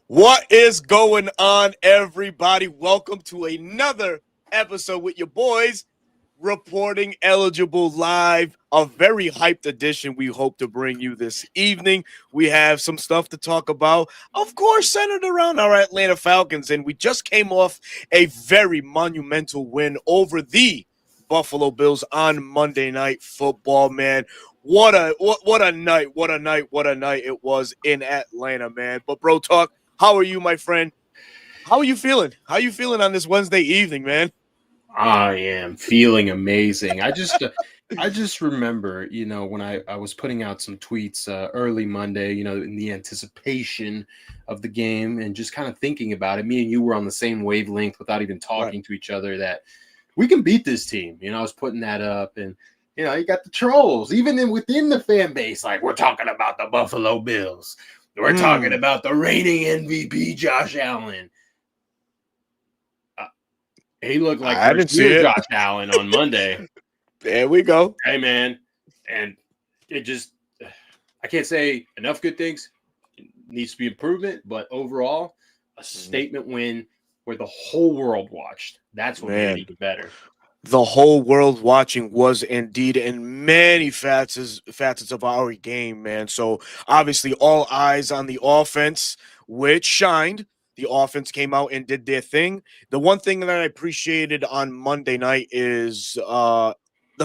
What is going on, everybody? Welcome to another episode with your boys, reporting eligible live. A very hyped edition we hope to bring you this evening. We have some stuff to talk about, of course, centered around our Atlanta Falcons, and we just came off a very monumental win over the Buffalo Bills on Monday Night Football, man. What a night it was in Atlanta, man. But bro, talk. How are you, my friend? How are you feeling? How are you feeling on this Wednesday evening, man? I am feeling amazing. I just remember, when I was putting out some tweets early Monday, in the anticipation of the game and just kind of thinking about it. Me and you were on the same wavelength without even talking to each other that we can beat this team. I was putting that up, and you got the trolls even within the fan base. Like, we're talking about the Buffalo Bills. We're talking about the reigning MVP, Josh Allen. He looked like Josh Allen on Monday. There we go. Hey, man. And it just, I can't say enough good things. It needs to be improvement, but overall, a statement win where the whole world watched. That's what made it even better. The whole world watching was indeed in many facets of our game, man. So obviously all eyes on the offense, which shined. The offense came out and did their thing. The one thing that I appreciated on Monday night is the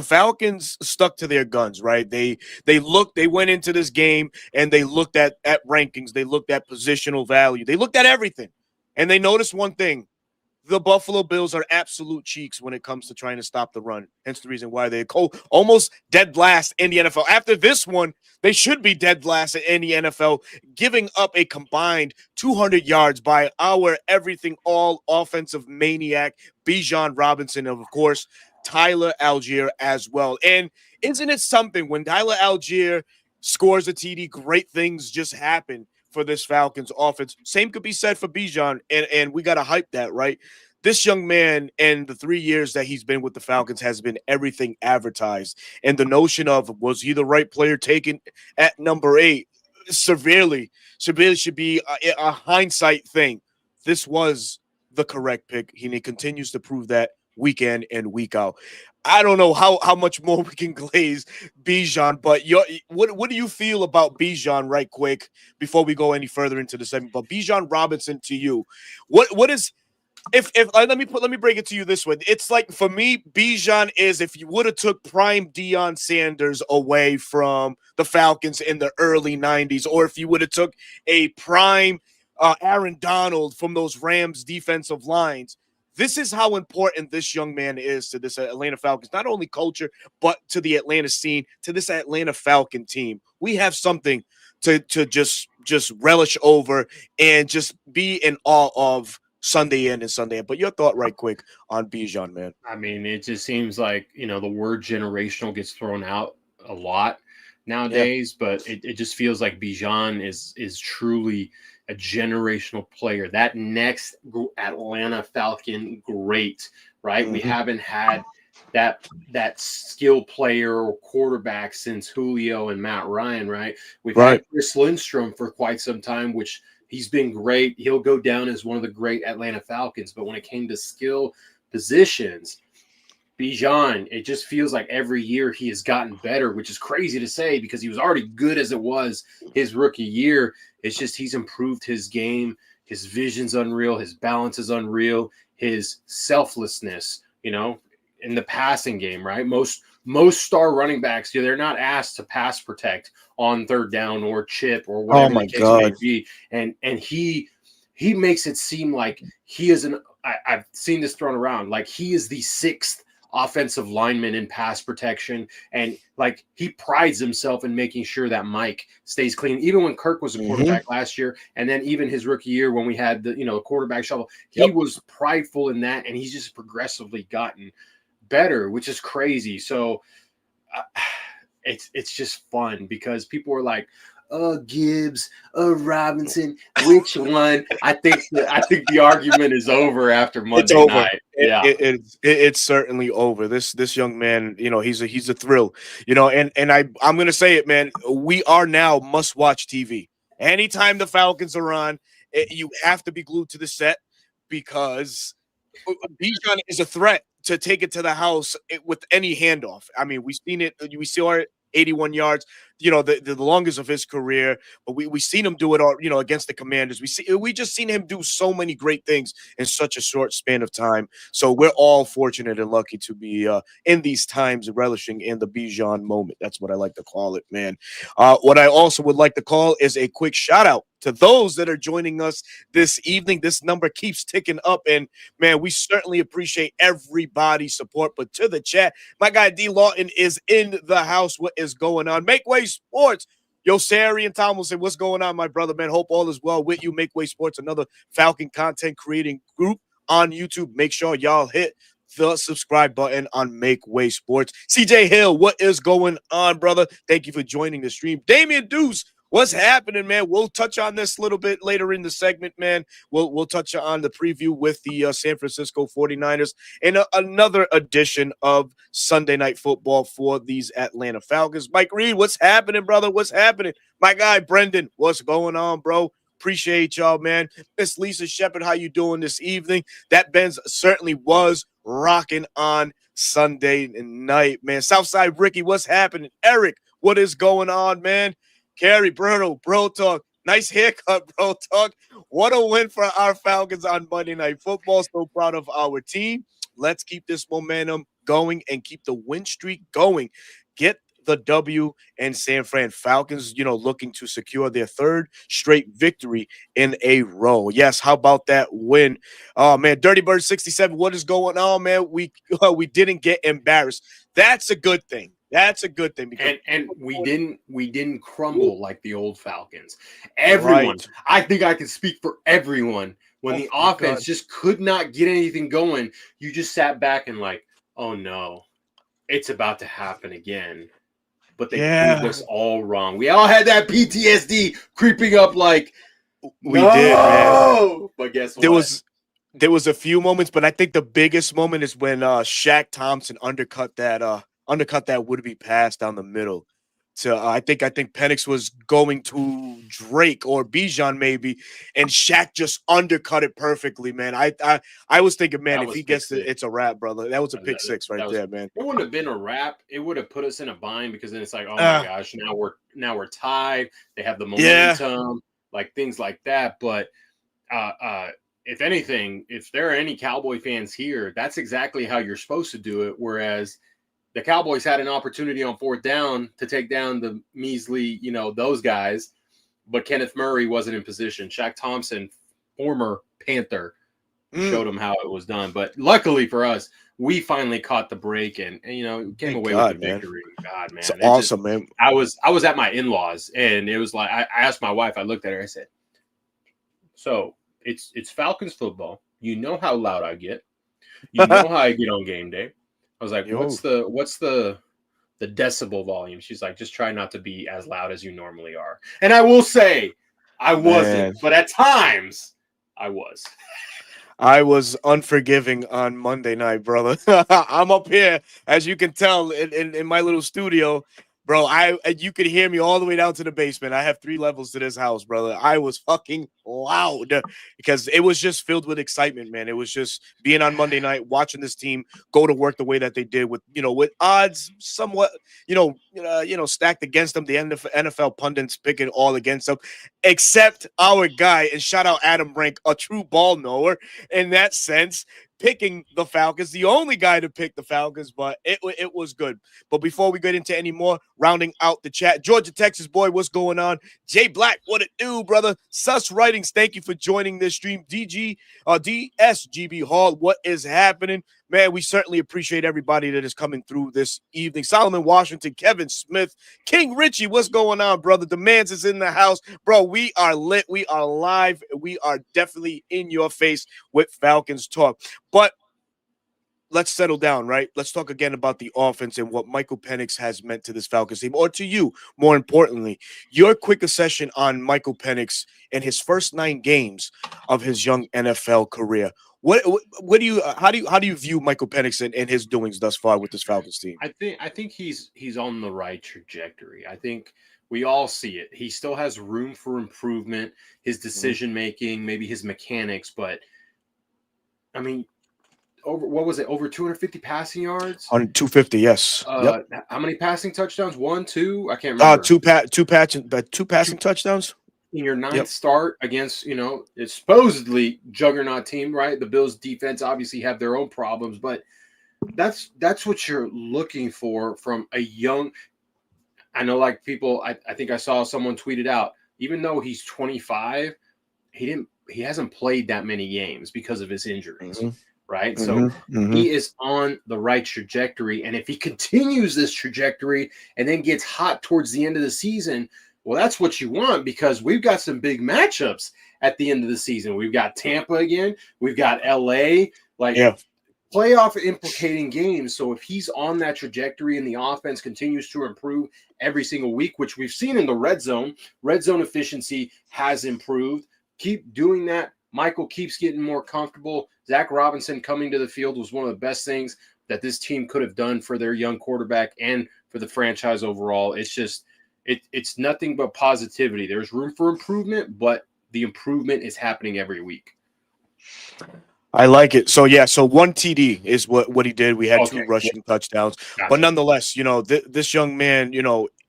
Falcons stuck to their guns, right? They went into this game and they looked at rankings, they looked at positional value, they looked at everything, and they noticed one thing. The Buffalo Bills are absolute cheeks when it comes to trying to stop the run. Hence the reason why they're almost dead last in the NFL. After this one, they should be dead last in the NFL, giving up a combined 200 yards by our everything all offensive maniac, Bijan Robinson, and of course, Tyler Algier as well. And isn't it something when Tyler Algier scores a TD, great things just happen for this Falcons offense. Same could be said for Bijan, and we got to hype that, right? This young man in the 3 years that he's been with the Falcons has been everything advertised. And the notion of, was he the right player taken at number 8? Severely should be a hindsight thing. This was the correct pick. He continues to prove that week in and week out. I don't know how much more we can glaze Bijan, but what do you feel about Bijan right quick before we go any further into the segment? But Bijan Robinson, to you, what is if let me break it to you this way. It's like, for me, Bijan is if you would have took prime Deion Sanders away from the Falcons in the early 90s, or if you would have took a prime Aaron Donald from those Rams defensive lines. This is how important this young man is to this Atlanta Falcons, not only culture, but to the Atlanta scene, to this Atlanta Falcon team. We have something to just relish over and just be in awe of Sunday in and Sunday out. But your thought right quick on Bijan, man. I mean, it just seems like, the word generational gets thrown out a lot nowadays, but it just feels like Bijan is truly a generational player, that next Atlanta Falcon great, right? We haven't had that skill player or quarterback since Julio and Matt Ryan, right? We've had Chris Lindstrom for quite some time, which he's been great. He'll go down as one of the great Atlanta Falcons, but when it came to skill positions, Bijan, it just feels like every year he has gotten better, which is crazy to say because he was already good as it was his rookie year. It's just he's improved his game. His vision's unreal. His balance is unreal. His selflessness, in the passing game, right? Most star running backs, they're not asked to pass protect on third down or chip or whatever the case may be. And he makes it seem like he is I've seen this thrown around, like he is the sixth offensive lineman in pass protection, and like he prides himself in making sure that Mike stays clean. Even when Kirk was a quarterback last year, and then even his rookie year when we had the quarterback shuffle, he was prideful in that, and he's just progressively gotten better, which is crazy. So it's just fun because people are like, Gibbs, Robinson, which one? I think the argument is over after Monday night. It's certainly over. This young man, he's a thrill, and I'm gonna say it, man. We are now must-watch TV. Anytime the Falcons are on, you have to be glued to the set because Bijan is a threat to take it to the house with any handoff. I mean, we've seen it. We saw it 81 yards, the longest of his career. But we seen him do it all, against the Commanders. We just seen him do so many great things in such a short span of time. So we're all fortunate and lucky to be in these times relishing in the Bijan moment. That's what I like to call it, man. What I also would like to call is a quick shout out to those that are joining us this evening. This number keeps ticking up, and man, we certainly appreciate everybody's support. But to the chat, my guy D Lawton is in the house. What is going on? Make Way Sports. Yo, Sari and Tomlinson, what's going on, my brother, man? Hope all is well with you. Make Way Sports, another Falcon content creating group on YouTube. Make sure y'all hit the subscribe button on Make Way Sports. CJ Hill, what is going on, brother? Thank you for joining the stream. Damian Deuce, what's happening, man? We'll touch on this a little bit later in the segment, man. We'll touch on the preview with the San Francisco 49ers and another edition of Sunday Night Football for these Atlanta Falcons. Mike Reed, what's happening, brother? What's happening? My guy, Brendan, what's going on, bro? Appreciate y'all, man. Miss Lisa Shepard, how you doing this evening? That Benz certainly was rocking on Sunday night, man. Southside Ricky, what's happening? Eric, what is going on, man? Carrie, Bruno, Bro Talk. Nice haircut, Bro Talk. What a win for our Falcons on Monday Night Football. So proud of our team. Let's keep this momentum going and keep the win streak going. Get the W and San Fran Falcons, looking to secure their third straight victory in a row. Yes, how about that win? Oh man, Dirty Bird 67. What is going on, man? We didn't get embarrassed. That's a good thing. That's a good thing because we didn't crumble like the old Falcons. Everyone, right. I think I can speak for everyone. When the offense just could not get anything going, you just sat back and like, oh no, it's about to happen again. But they proved us all wrong. We all had that PTSD creeping up like we did, man. But guess what? There was a few moments, but I think the biggest moment is when Shaq Thompson undercut that would-be pass down the middle. To I think Penix was going to Drake or Bijan maybe, and Shaq just undercut it perfectly, man. I was thinking, man, if he gets it, it's a wrap, brother. That was a pick six right there, man. It wouldn't have been a wrap. It would have put us in a bind because then it's like, oh my gosh, now we're tied. They have the momentum, like things like that. But if anything, if there are any Cowboy fans here, that's exactly how you're supposed to do it. Whereas the Cowboys had an opportunity on fourth down to take down the measly, those guys, but Kenneth Murray wasn't in position. Shaq Thompson, former Panther, showed them how it was done. But luckily for us, we finally caught the break and came away with the victory. God, man, it's awesome, man. I was at my in-laws, and it was like I asked my wife. I looked at her. I said, "So it's Falcons football. You know how loud I get. You know how I get on game day." I was like, what's the decibel volume? She's like, just try not to be as loud as you normally are. And I will say I wasn't, but at times I was. I was unforgiving on Monday night, brother. I'm up here, as you can tell, in my little studio. Bro, you could hear me all the way down to the basement. I have 3 levels to this house, brother. I was fucking loud because it was just filled with excitement, man. It was just being on Monday night, watching this team go to work the way that they did with odds somewhat, stacked against them. The NFL pundits picking all against them, except our guy, and shout out Adam Rank, a true ball knower in that sense, picking the Falcons, the only guy to pick the Falcons, but it was good. But before we get into any more, rounding out the chat, Georgia, Texas boy, what's going on? Jay Black, what it do, brother? Sus Writings, thank you for joining this stream. DSGB Hall, what is happening? Man, we certainly appreciate everybody that is coming through this evening. Solomon Washington, Kevin Smith, King Richie, what's going on, brother? Demands is in the house. Bro, we are lit. We are live. We are definitely in your face with Falcons talk. But let's settle down, right? Let's talk again about the offense and what Michael Penix has meant to this Falcons team, or to you, more importantly. Your quick assessment on Michael Penix and his first 9 games of his young NFL career. What do you how do you view Michael Penix and his doings thus far with this Falcons team? I think he's on the right trajectory. I think We all see it. He still has room for improvement, his decision making, maybe his mechanics, but I mean, over what was it? Over 250 passing yards? On 250, yes. Yep. How many passing touchdowns? One, two? I can't remember. Two Two passing touchdowns. in your Yep. ninth start against, it's supposedly juggernaut team, right? The Bills defense obviously have their own problems, but that's what you're looking for from a young. I know, like people. I think I saw someone tweeted out. Even though he's 25, he hasn't played that many games because of his injuries, right? So he is on the right trajectory, and if he continues this trajectory and then gets hot towards the end of the season, well, that's what you want, because we've got some big matchups at the end of the season. We've got Tampa again, we've got LA, playoff implicating games. So if he's on that trajectory and the offense continues to improve every single week, which we've seen in the red zone efficiency has improved. Keep doing that. Michael keeps getting more comfortable. Zach Robinson coming to the field was one of the best things that this team could have done for their young quarterback and for the franchise overall. It's just, it's nothing but positivity. There's room for improvement, but the improvement is happening every week. I like it. So yeah, so one TD is what he did. We had two rushing touchdowns, but nonetheless, this young man,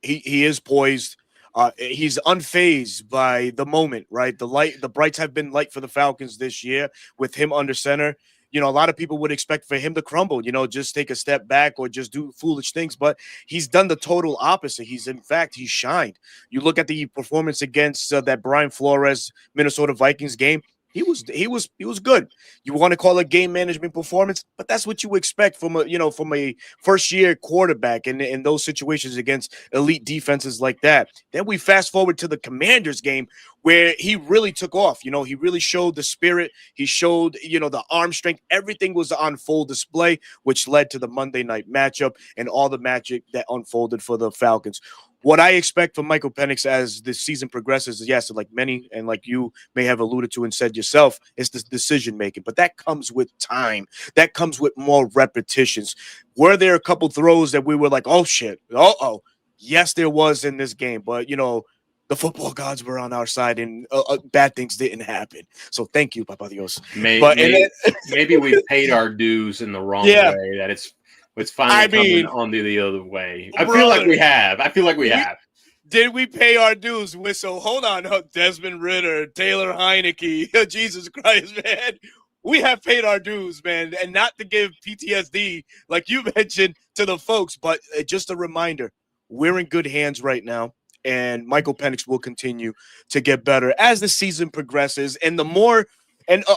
he is poised. He's unfazed by the moment, right? The brights have been light for the Falcons this year with him under center. A lot of people would expect for him to crumble, just take a step back or just do foolish things, but he's done the total opposite. He's shined. You look at the performance against that Brian Flores Minnesota Vikings game. He was good. You want to call it game management performance, but that's what you expect from a first year quarterback in those situations against elite defenses like that. Then we fast forward to the Commanders game where he really took off. He really showed the spirit. He showed, the arm strength. Everything was on full display, which led to the Monday night matchup and all the magic that unfolded for the Falcons. What I expect from Michael Penix as the season progresses is, yes, like many and like you may have alluded to and said yourself, it's the decision making. But that comes with time. That comes with more repetitions. Were there a couple throws that we were like, oh, shit, uh-oh? Yes, there was in this game. But, the football gods were on our side and bad things didn't happen. So thank you, Papa Dios. Maybe we've paid our dues in the wrong way, that it's finally coming on the other way. I feel like we have. Did we pay our dues? So hold on, Desmond Ridder, Taylor Heineke, Jesus Christ, man. We have paid our dues, man, and not to give PTSD, like you mentioned, to the folks, but just a reminder, we're in good hands right now, and Michael Penix will continue to get better as the season progresses, and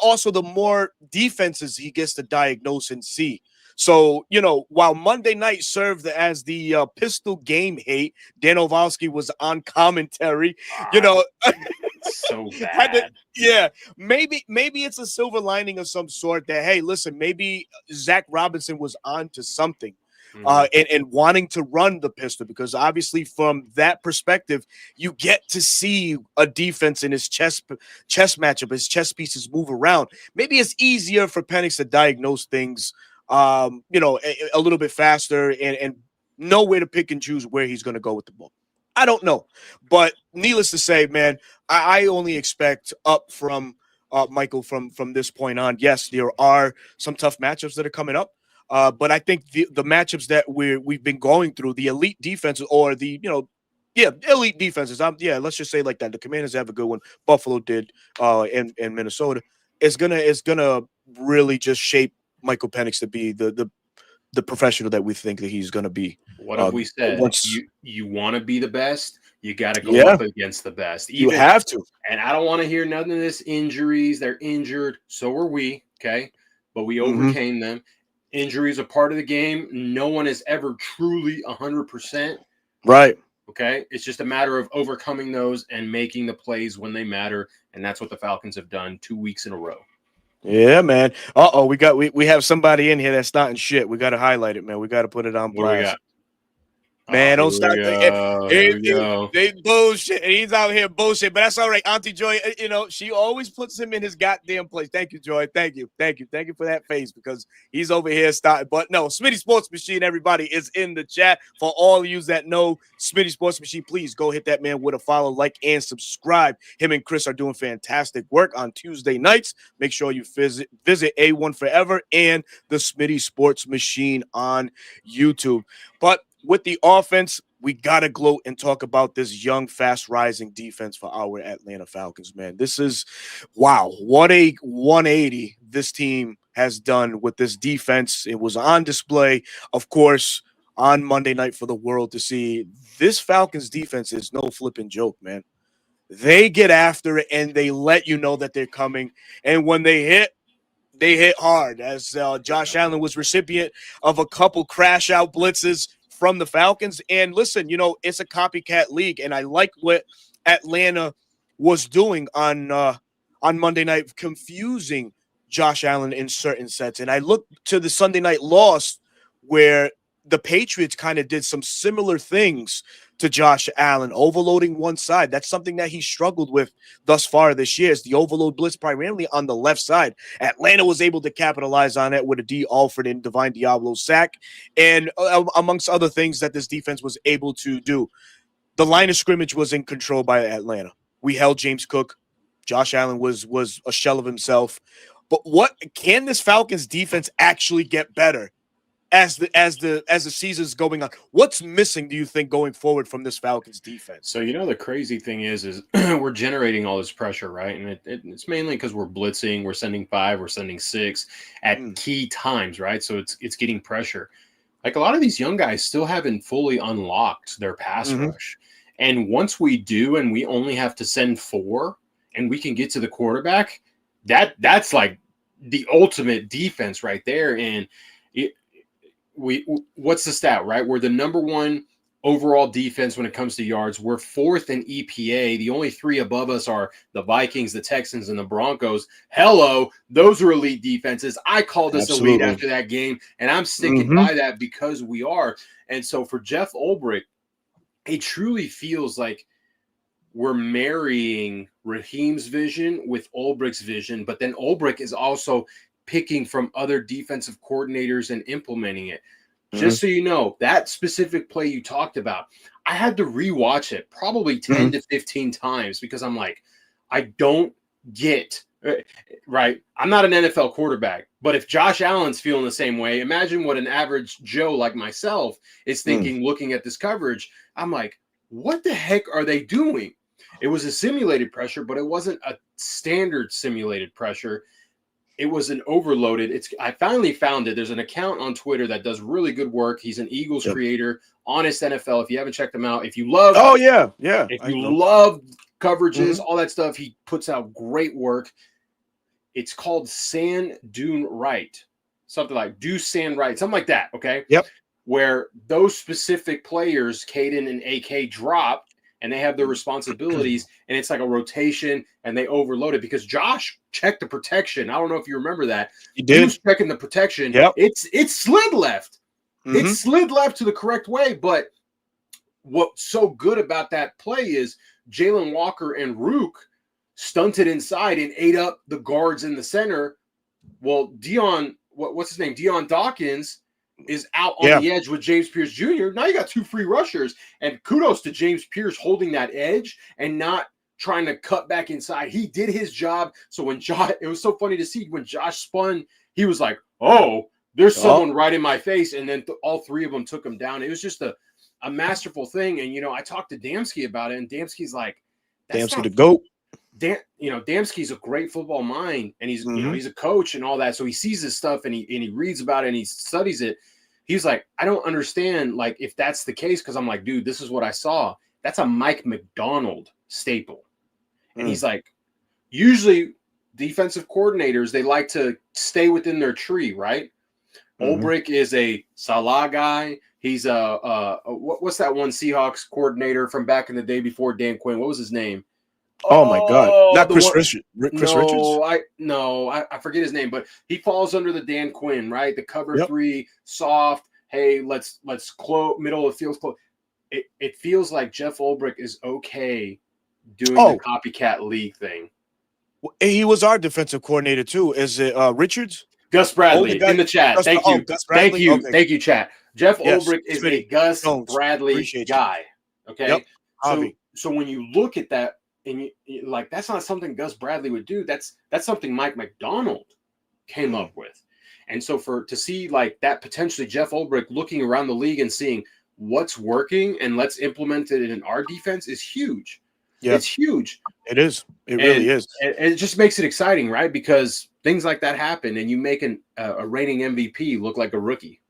also the more defenses he gets to diagnose and see. So, while Monday night served as the pistol game hate, Dan Ovalsky was on commentary, so bad. Maybe it's a silver lining of some sort that, hey, listen, maybe Zach Robinson was on to something. And wanting to run the pistol, because obviously from that perspective, you get to see a defense in his chess matchup, his chess pieces move around. Maybe it's easier for Penix to diagnose things, a little bit faster and know where to pick and choose where he's going to go with the ball. I don't know, but needless to say, man, I only expect up from Michael from this point on. Yes, there are some tough matchups that are coming up. But I think the matchups that we've been going through, the elite defenses or the elite defenses. Let's just say like that. The Commanders have a good one. Buffalo did in Minnesota. It's gonna really just shape Michael Penix to be the professional that we think that he's gonna be. What have we said? You want to be the best, you got to go up against the best. You have to. And I don't want to hear none of this injuries. They're injured. So are we. Okay, but we overcame them. Injuries are part of the game. No one is ever truly 100%. Right. Okay. It's just a matter of overcoming those and making the plays when they matter. And that's what the Falcons have done 2 weeks in a row. Yeah, man. We have somebody in here that's not in shit. We got to highlight it, man. We got to put it on blast. Man, don't Here we start. go. Here we go. They bullshit. He's out here bullshit, but that's all right. Auntie Joy, she always puts him in his goddamn place. Thank you, Joy. Thank you for that face because he's over here starting. But no, Smitty Sports Machine, everybody is in the chat. For all of you that know Smitty Sports Machine, please go hit that man with a follow, like, and subscribe. Him and Chris are doing fantastic work on Tuesday nights. Make sure you visit A1 Forever and the Smitty Sports Machine on YouTube. But with the offense, we got to gloat and talk about this young, fast-rising defense for our Atlanta Falcons, man. This is, wow, what a 180 this team has done with this defense. It was on display, of course, on Monday night for the world to see. This Falcons defense is no flipping joke, man. They get after it, and they let you know that they're coming. And when they hit hard, as Josh Allen was recipient of a couple crash-out blitzes from the Falcons. And listen, it's a copycat league, and I like what Atlanta was doing on Monday night, confusing Josh Allen in certain sets. And I look to the Sunday night loss where the Patriots kind of did some similar things to Josh Allen, overloading one side. That's something that he struggled with thus far this year, is the overload blitz primarily on the left side. Atlanta was able to capitalize on it with a D. Alford and Divine Diablo sack, and amongst other things that this defense was able to do. The line of scrimmage was in control by Atlanta. We held James Cook. Josh Allen was a shell of himself. But what can this Falcons defense actually get better as the season's going on? What's missing, do you think, going forward from this Falcons defense? So the crazy thing is we're generating all this pressure, right? And it's mainly because we're blitzing, we're sending 5, we're sending 6 at key times, right? So it's getting pressure. Like, a lot of these young guys still haven't fully unlocked their pass rush. And once we do, and we only have to send 4, and we can get to the quarterback, that's like the ultimate defense right there. And what's the stat, right? We're the number 1 overall defense when it comes to yards. We're 4th in EPA. The only 3 above us are the Vikings, the Texans, and the Broncos. Hello, those are elite defenses. I called us elite after that game, and I'm sticking by that because we are. And so for Jeff Ulbrich, it truly feels like we're marrying Raheem's vision with Ulbrich's vision, but then Ulbrich is also picking from other defensive coordinators and implementing it. Just so you know, that specific play you talked about, I had to rewatch it probably 10 to 15 times because I'm like, I don't get, right? I'm not an NFL quarterback, but if Josh Allen's feeling the same way, imagine what an average Joe like myself is thinking looking at this coverage. I'm like, what the heck are they doing? It was a simulated pressure, but it wasn't a standard simulated pressure. It was an overloaded. I finally found it. There's an account on Twitter that does really good work. He's an Eagles creator, Honest NFL. If you haven't checked him out, if you love, if you love coverages, all that stuff, he puts out great work. It's called Sand Dune Right, something like Do Sand Right, something like that. Okay. Yep. Where those specific players, Caden and AK, drop. And they have their responsibilities, and it's like a rotation, and they overload it because Josh checked the protection. I don't know if you remember that. He did. He was checking the protection. Yep. It slid left. It slid left to the correct way. But what's so good about that play is Jalen Walker and Rook stunted inside and ate up the guards in the center. Well, what's his name? Dion Dawkins is out on the edge with James Pierce Jr. Now you got 2 free rushers, and kudos to James Pierce holding that edge and not trying to cut back inside. He did his job. So when it was so funny to see when Josh spun, he was like, oh, there's someone right in my face. And then all 3 of them took him down. It was just a masterful thing. And, I talked to Damsky about it, and Damsky's like, Damsky the GOAT. Damsky's a great football mind, and he's he's a coach and all that, so he sees this stuff and he reads about it and he studies it. He's like, I don't understand, like, if that's the case, because I'm like, dude, this is what I saw. That's a Mike McDonald staple. And he's like, usually defensive coordinators, they like to stay within their tree, right? Ulbrich is a Salah guy. He's what's that one Seahawks coordinator from back in the day before Dan Quinn? What was his name? Oh my God! Not Chris Richards. Richards. I forget his name, but he falls under the Dan Quinn, right? The cover 3, soft. Hey, let's close middle of the field close. it feels like Jeff Ulbrich is okay doing the Oh, copycat league thing. he was our defensive coordinator too. Is it Richards? Gus Oh, the Bradley guy. in the chat. Thank you. Gus Thank Bradley. you. Okay. Thank you, chat. Jeff Yes, Ulbrich is a Smitty Gus Jones. Bradley Appreciate you. guy. Yep. Okay. Javi. So when you look at that and you like, that's not something Gus Bradley would do. That's something Mike McDonald came up with. And so to see like that potentially Jeff Ulbrich looking around the league and seeing what's working and let's implement it in our defense is huge. Yeah. It's huge. It is. It really is. It just makes it exciting, right? Because things like that happen, and you make a reigning MVP look like a rookie.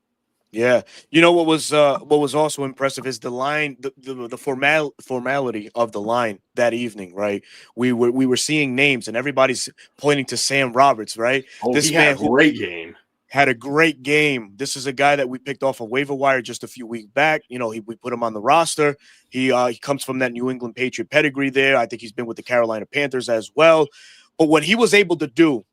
Yeah. You know what was also impressive is the line, the formality of the line that evening, right? We were seeing names and everybody's pointing to Sam Roberts, right? Oh, This he had a man great game. had a great game. This is a guy that we picked off a waiver wire just a few weeks back. You know, we put him on the roster. He comes from that New England Patriot pedigree there. I think he's been with the Carolina Panthers as well. But what he was able to do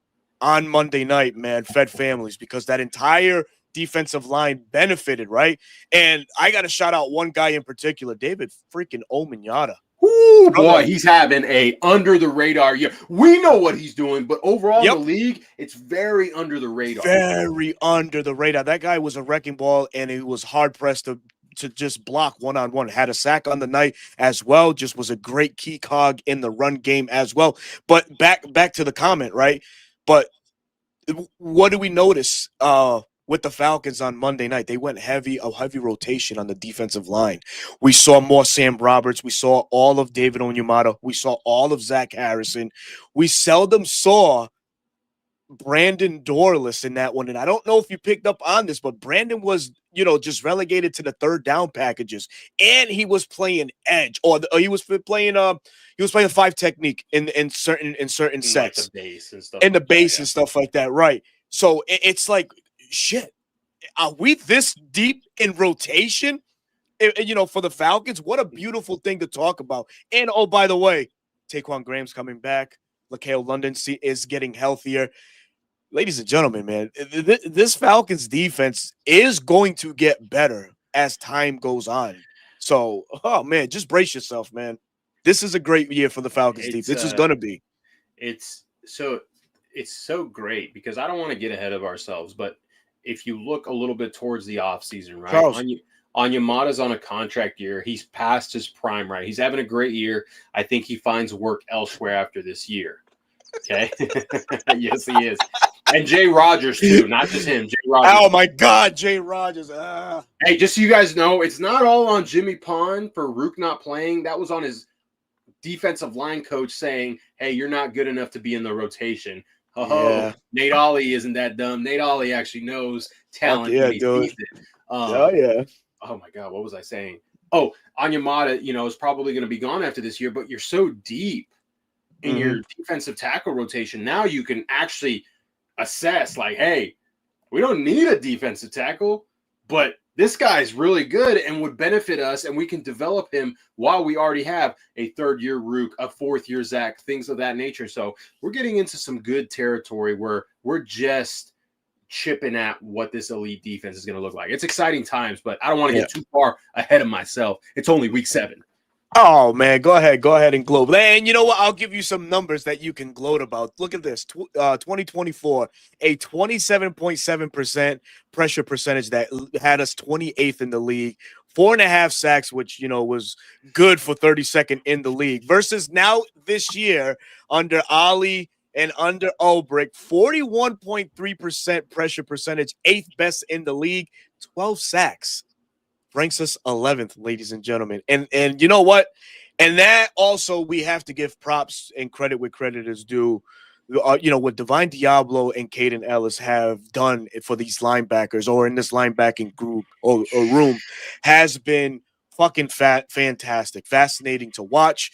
on Monday night, man, fed families because that entire defensive line benefited, right? And I got to shout out one guy in particular, David freaking Ominyata. Ooh, boy, he's having a under the radar year. We know what he's doing, but overall in the league, it's very under the radar. Very under the radar. That guy was a wrecking ball, and he was hard pressed to just block one-on-one. Had a sack on the night as well. Just was a great key cog in the run game as well. But back to the comment, right? But what do we notice with the Falcons on Monday night? They went heavy rotation on the defensive line. We saw more Sam Roberts. We saw all of David Onyemata. We saw all of Zach Harrison. We seldom saw Brandon Dorless in that one. And I don't know if you picked up on this, but Brandon was, just relegated to the third down packages. And he was playing edge, or he was playing five technique in certain sets. Like the base and stuff. And the base and stuff like that, right? So it's like, shit, are we this deep in rotation? For the Falcons, what a beautiful thing to talk about. And oh, by the way, Taquan Graham's coming back. LaCale London is getting healthier. Ladies and gentlemen, man, this Falcons defense is going to get better as time goes on. So, oh man, just brace yourself, man. This is a great year for the Falcons defense. This is going to be. It's so great because I don't want to get ahead of ourselves, but if you look a little bit towards the offseason, right? Charles. Onyemata's on a contract year. He's past his prime, right? He's having a great year. I think he finds work elsewhere after this year. Okay. Yes, he is. And Jay Rogers, too. Not just him. Jay Rogers. Oh, my God. Jay Rogers. Hey, just so you guys know, it's not all on Jimmy Pond for Rook not playing. That was on his defensive line coach saying, hey, you're not good enough to be in the rotation. Yeah. Nate Ollie isn't that dumb. Nate Ollie actually knows talent. Yeah, dude. Oh, my God. What was I saying? Oh, Onyemata, is probably going to be gone after this year, but you're so deep in your defensive tackle rotation. Now you can actually assess like, hey, we don't need a defensive tackle, but this guy's really good and would benefit us, and we can develop him while we already have a third-year Rook, a fourth-year Zach, things of that nature. So we're getting into some good territory where we're just chipping at what this elite defense is going to look like. It's exciting times, but I don't want to get too far ahead of myself. It's only week 7. Oh, man, go ahead and gloat. And you know what? I'll give you some numbers that you can gloat about. Look at this. 2024, a 27.7% pressure percentage that had us 28th in the league. 4.5 sacks, which, was good for 32nd in the league. Versus now this year, under Ollie and under Ulbrich, 41.3% pressure percentage, 8th best in the league, 12 sacks. Ranks us 11th, ladies and gentlemen. And you know what? And that also we have to give props and credit where credit is due. What Divine Diablo and Caden Ellis have done for these linebackers or in this linebacking group or room has been fucking fantastic, fascinating to watch.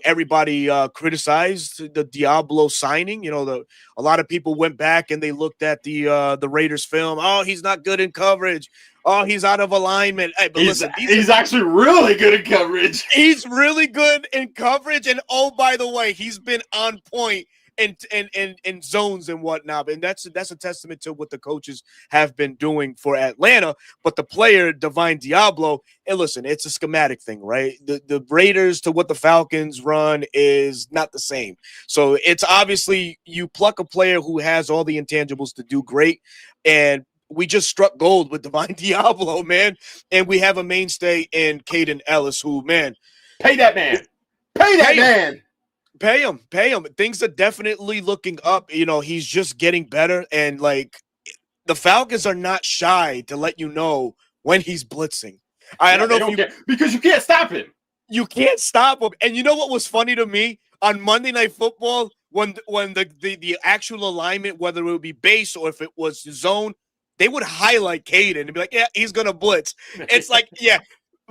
Everybody criticized the Diablo signing. A lot of people went back and they looked at the Raiders film. Oh, he's not good in coverage. Oh, he's out of alignment. Hey, but listen, he's actually really good in coverage. He's really good in coverage. And oh, by the way, he's been on point in zones and whatnot. And that's a testament to what the coaches have been doing for Atlanta. But the player Divine Diablo, and listen, it's a schematic thing, right? The Raiders to what the Falcons run is not the same. So it's obviously you pluck a player who has all the intangibles to do great, and we just struck gold with Divine Diablo, man. And we have a mainstay in Caden Ellis, who, man, pay that man. Pay that man. Pay him. Things are definitely looking up. You know, he's just getting better. And like the Falcons are not shy to let you know when he's blitzing. I don't know if you because you can't stop him. You can't stop him. And you know what was funny to me on Monday Night Football when the actual alignment, whether it would be base or if it was zone, they would highlight Caden and be like, yeah, he's gonna blitz. It's like, yeah,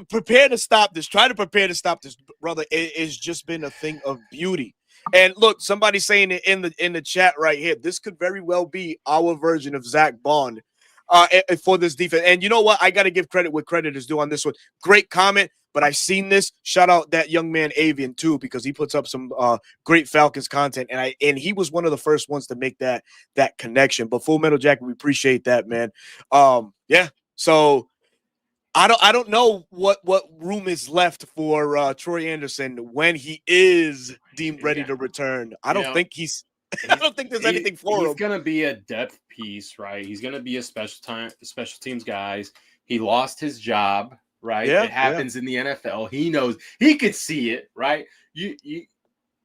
prepare to stop this. Try to prepare to stop this, brother. It's just been a thing of beauty. And look, somebody saying it in the chat right here. This could very well be our version of Zach Bond for this defense. And you know what? I got to give credit where credit is due on this one. Great comment. But I've seen this. Shout out that young man Avian too, because he puts up some great Falcons content, and he was one of the first ones to make that connection. But Full Metal Jacket, we appreciate that, man. Yeah. So I don't know what room is left for Troy Anderson when he is deemed ready to return. I don't think I don't think there's anything for him. He's gonna be a depth piece, right? He's gonna be a special teams guys. He lost his job. Right, it happens in the NFL. He knows, he could see it. Right, you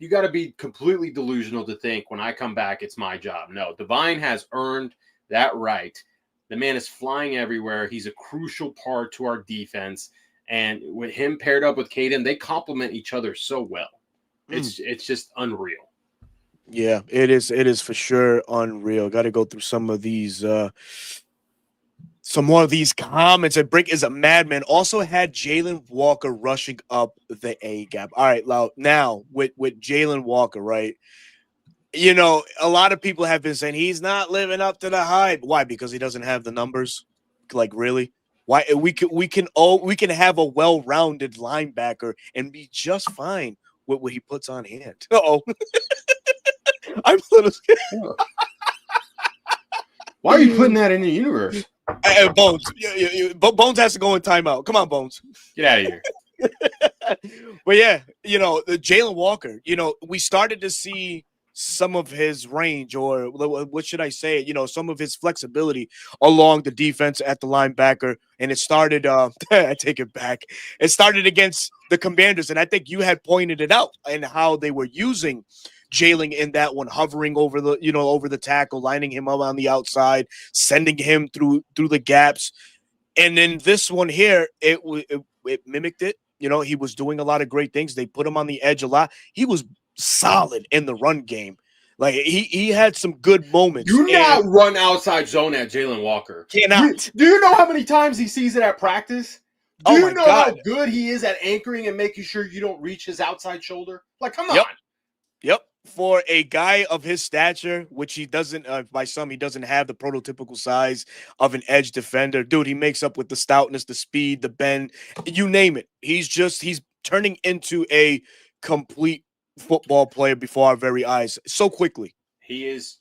got to be completely delusional to think when I come back, it's my job. No, Divine has earned that right. The man is flying everywhere. He's a crucial part to our defense, and with him paired up with Caden, they complement each other so well. It's just unreal. Yeah, it is for sure unreal. Got to go through some of these. Some more of these comments. Brick is a madman. Also had Jalen Walker rushing up the A gap. All right, now with Jalen Walker, right? You know, a lot of people have been saying he's not living up to the hype. Why? Because he doesn't have the numbers. Like, really? Why? We can have a well-rounded linebacker and be just fine with what he puts on hand. Uh-oh. I'm a little scared. Why are you putting that in the universe? Bones, Bones has to go in timeout. Come on, Bones. Get out of here. But yeah, you know, the Jalen Walker, you know, we started to see some of his range, or what should I say, you know, some of his flexibility along the defense at the linebacker. And it started, I take it back. It started against the Commanders. And I think you had pointed it out and how they were using Jalen in that one, hovering over the tackle, lining him up on the outside, sending him through the gaps. And then this one here, it mimicked it. You know, he was doing a lot of great things. They put him on the edge a lot. He was solid in the run game. Like he had some good moments. Do not run outside zone at Jalen Walker. Cannot. Do you know how many times he sees it at practice? Do you know God. how good he is at anchoring and making sure you don't reach his outside shoulder? Like, come on. Yep. For a guy of his stature, which he doesn't, by some, he doesn't have the prototypical size of an edge defender. Dude, he makes up with the stoutness, the speed, the bend, you name it. He's turning into a complete football player before our very eyes so quickly. He is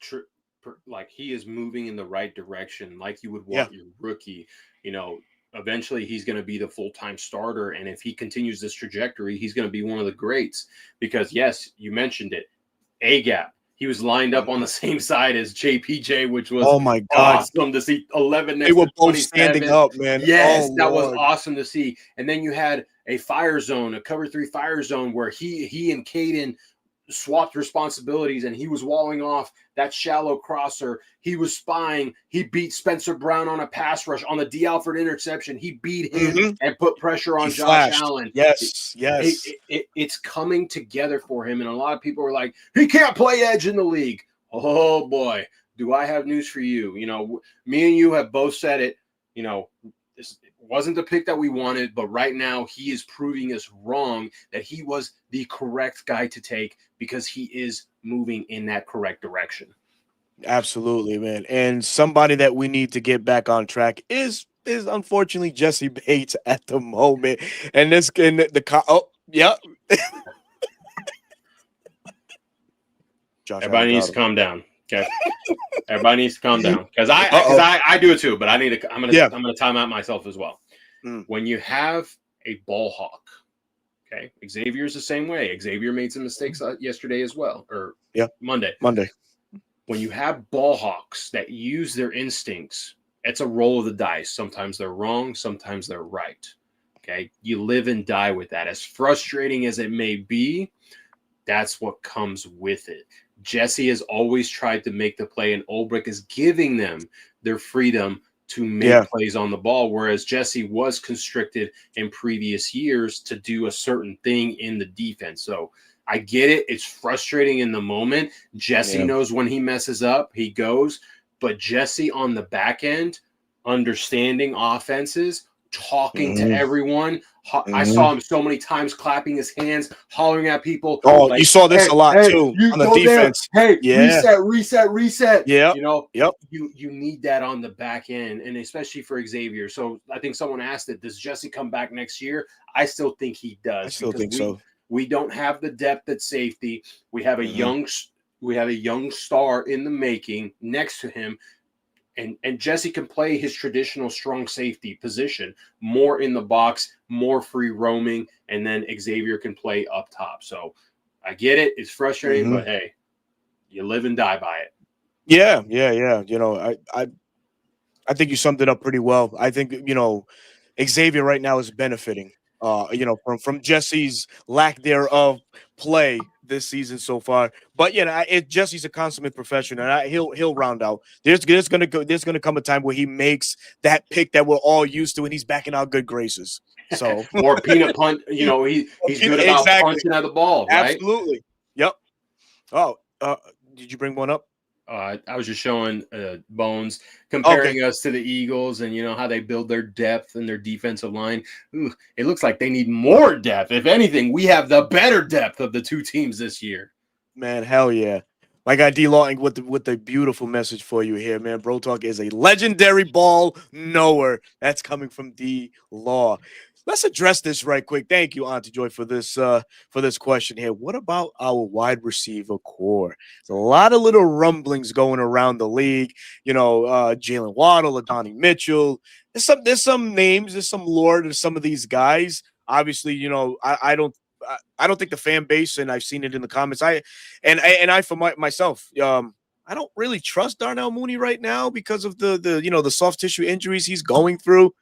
he is moving in the right direction, like you would want your rookie. You know, eventually he's going to be the full-time starter, and if he continues this trajectory, he's going to be one of the greats. Because yes, you mentioned it. A gap. He was lined up on the same side as JPJ, which was awesome to see. 11 next they were to both standing up, man. Yes, that was awesome to see. And then you had a fire zone, a cover 3 fire zone, where he and Caden swapped responsibilities, and he was walling off that shallow crosser. He was spying. He beat Spencer Brown on a pass rush on the D. Alford interception. He beat him and put pressure on Josh Allen. Yes. It's coming together for him, and a lot of people are like, he can't play edge in the league. Oh boy, do I have news for you. You know, me and you have both said it. You know, this wasn't the pick that we wanted, but right now he is proving us wrong, that he was the correct guy to take, because he is moving in that correct direction. Absolutely, man. And somebody that we need to get back on track is unfortunately Jesse Bates at the moment. And Josh Allen Everybody needs got to him. calm down. Okay. Everybody needs to calm down because Uh-oh. I do it too, but I'm gonna time out myself as well. Mm. When you have a ball hawk, okay, Xavier's the same way. Xavier made some mistakes yesterday as well, or Yeah. Monday. Monday. When you have ball hawks that use their instincts, it's a roll of the dice. Sometimes they're wrong, sometimes they're right. Okay, you live and die with that. As frustrating as it may be, that's what comes with it. Jesse has always tried to make the play, and Ulbrich is giving them their freedom to make plays on the ball, whereas Jesse was constricted in previous years to do a certain thing in the defense. So I get it. It's frustrating in the moment. Jesse knows when he messes up, he goes. But Jesse on the back end, understanding offenses, talking to everyone. I saw him so many times clapping his hands, hollering at people. Oh, like, you saw this a lot too you on the go defense. there. Hey, Yeah. reset. Yep. You know, Yep. you need that on the back end, and especially for Xavier. So I think someone asked it, does Jesse come back next year? I still think he does. I still think so. We don't have the depth at safety. We have a young star in the making next to him. And Jesse can play his traditional strong safety position, more in the box, more free roaming, and then Xavier can play up top. So I get it. It's frustrating, but hey, you live and die by it. Yeah. You know, I think you summed it up pretty well. I think, you know, Xavier right now is benefiting, you know, from Jesse's lack thereof play this season so far. But you know, Jesse's a consummate professional, and he'll round out. There's gonna come a time where he makes that pick that we're all used to, and he's back in our good graces. So or peanut punch, you know, he's good about exactly, punching at the ball, right? absolutely. Yep. Oh, did you bring one up? I was just showing Bones Okay. comparing us to the Eagles and, you know, how they build their depth and their defensive line. Ooh, it looks like they need more depth. If anything, we have the better depth of the two teams this year. Man, hell yeah. My guy D Law with the beautiful message for you here, man. Bro Talk is a legendary ball knower. That's coming from D Law. Let's address this right quick. Thank you, Auntie Joy, for this question here. What about our wide receiver core? There's a lot of little rumblings going around the league. You know, Jalen Waddle, Adonai Mitchell. There's some names, there's some lore to some of these guys. Obviously, you know, I don't think the fan base, and I've seen it in the comments. I for myself, I don't really trust Darnell Mooney right now because of the you know the soft tissue injuries he's going through,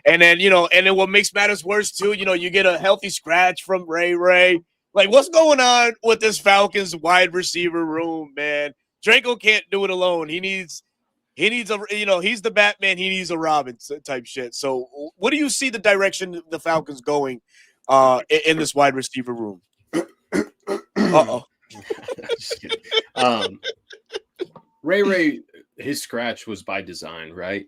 and then what makes matters worse too, you know, you get a healthy scratch from Ray. Like, what's going on with this Falcons wide receiver room, man? Draco can't do it alone. He needs a, you know, he's the Batman. He needs a Robin type shit. So, what do you see the direction the Falcons going in this wide receiver room? Uh-oh. Just kidding. Ray, his scratch was by design, right?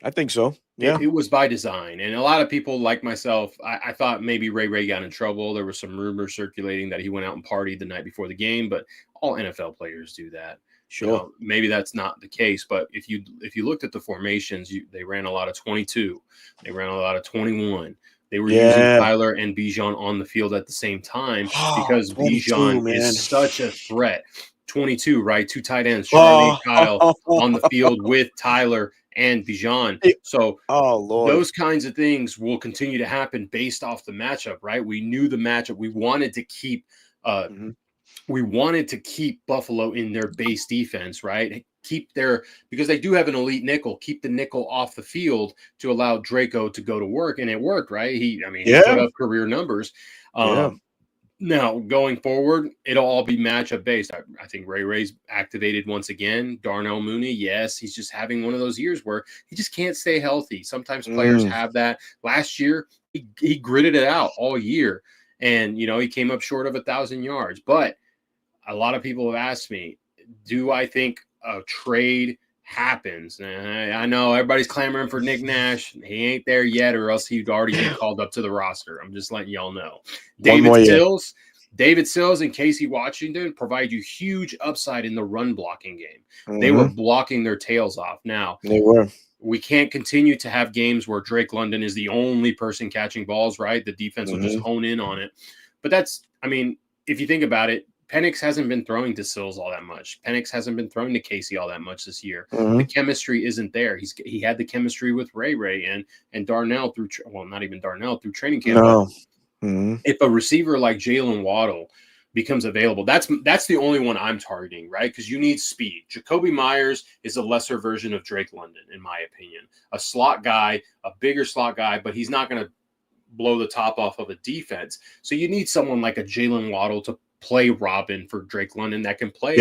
I think so. Yeah. It was by design. And a lot of people like myself, I thought maybe Ray got in trouble. There was some rumors circulating that he went out and partied the night before the game, but all NFL players do that. Sure. You know, maybe that's not the case, but if you looked at the formations, they ran a lot of 22. They ran a lot of 21. They were using Tyler and Bijan on the field at the same time because Bijan is such a threat. 22, right? Two tight ends, Charlie Kyle on the field with Tyler and Bijan. So those kinds of things will continue to happen based off the matchup, right? We knew the matchup. We wanted to keep Buffalo in their base defense, right? Because they do have an elite nickel, keep the nickel off the field to allow Draco to go to work. And it worked, right? He put up career numbers. Now, going forward, it'll all be matchup based. I think Ray's activated once again. Darnell Mooney, yes, he's just having one of those years where he just can't stay healthy. Sometimes players have that. Last year, he gritted it out all year. And, you know, he came up short of 1,000 yards. But a lot of people have asked me, do I think a trade happens? And I know everybody's clamoring for Nick Nash. He ain't there yet, or else he'd already be called up to the roster. I'm just letting y'all know. David Sills and Casey Washington provide you huge upside in the run blocking game. They were blocking their tails off. Now, we can't continue to have games where Drake London is the only person catching balls, right? The defense will just hone in on it. But if you think about it, Penix hasn't been throwing to Sills all that much. Penix hasn't been throwing to Casey all that much this year. The chemistry isn't there. He had the chemistry with Ray and Darnell through not even Darnell through training camp. No. If a receiver like Jalen Waddle becomes available, that's the only one I'm targeting, right? Because you need speed. Jacoby Myers is a lesser version of Drake London, in my opinion. A slot guy, a bigger slot guy, but he's not going to blow the top off of a defense. So you need someone like a Jalen Waddle to play Robin for Drake London that can play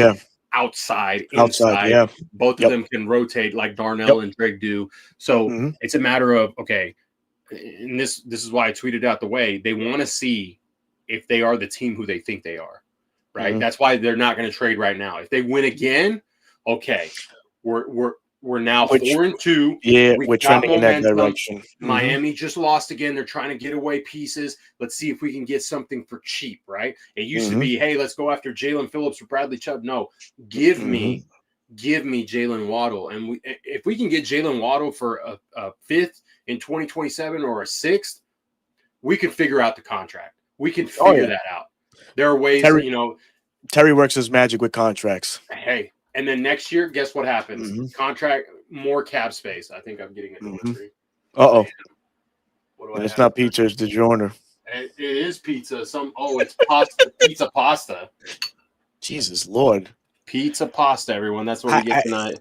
outside, inside. Both of them can rotate like Darnell and Drake do. So it's a matter of, okay, and this is why I tweeted out the way they want to see if they are the team who they think they are, right? That's why they're not going to trade right now. If they win again, okay, we're now 4-2. Yeah, we're trending in that direction. Miami just lost again. They're trying to get away pieces. Let's see if we can get something for cheap, right? It used to be, hey, let's go after Jalen Phillips or Bradley Chubb. No, give me Jalen Waddle. And if we can get Jalen Waddle for a fifth in 2027 or a sixth, we can figure out the contract. We can figure that out. There are ways, Terry works his magic with contracts. Hey. And then next year, guess what happens? Contract, more cap space. I think I'm getting a delivery. Uh-oh. And it's not pizza, it's DiGiorno. It is pizza. It's pasta. Pizza pasta. Jesus Lord. Pizza pasta, everyone. That's what we get tonight.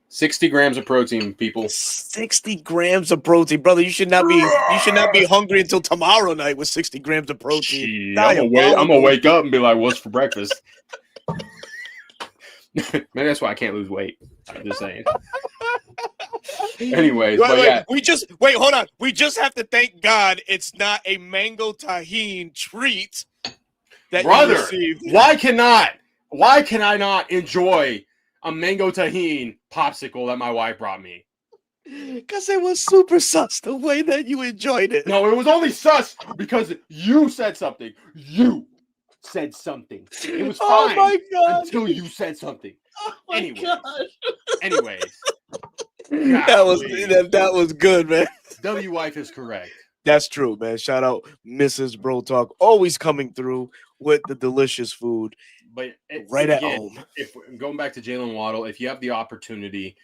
60 grams of protein, people. 60 grams of protein, brother. You should not be hungry until tomorrow night with 60 grams of protein. I'm gonna wake up and be like, what's for breakfast? Maybe that's why I can't lose weight. I'm just saying. Anyways, hold on. We just have to thank God it's not a mango tahini treat that you received. Why can I not enjoy a mango tahini popsicle that my wife brought me? Because it was super sus the way that you enjoyed it. No, it was only sus because you said something. You said something. It was fine until you said something. Oh my gosh. Anyways. That was good, man. W wife is correct. That's true, man. Shout out Mrs. Bro Talk, always coming through with the delicious food. But at home. If going back to Jalen Waddle, if you have the opportunity,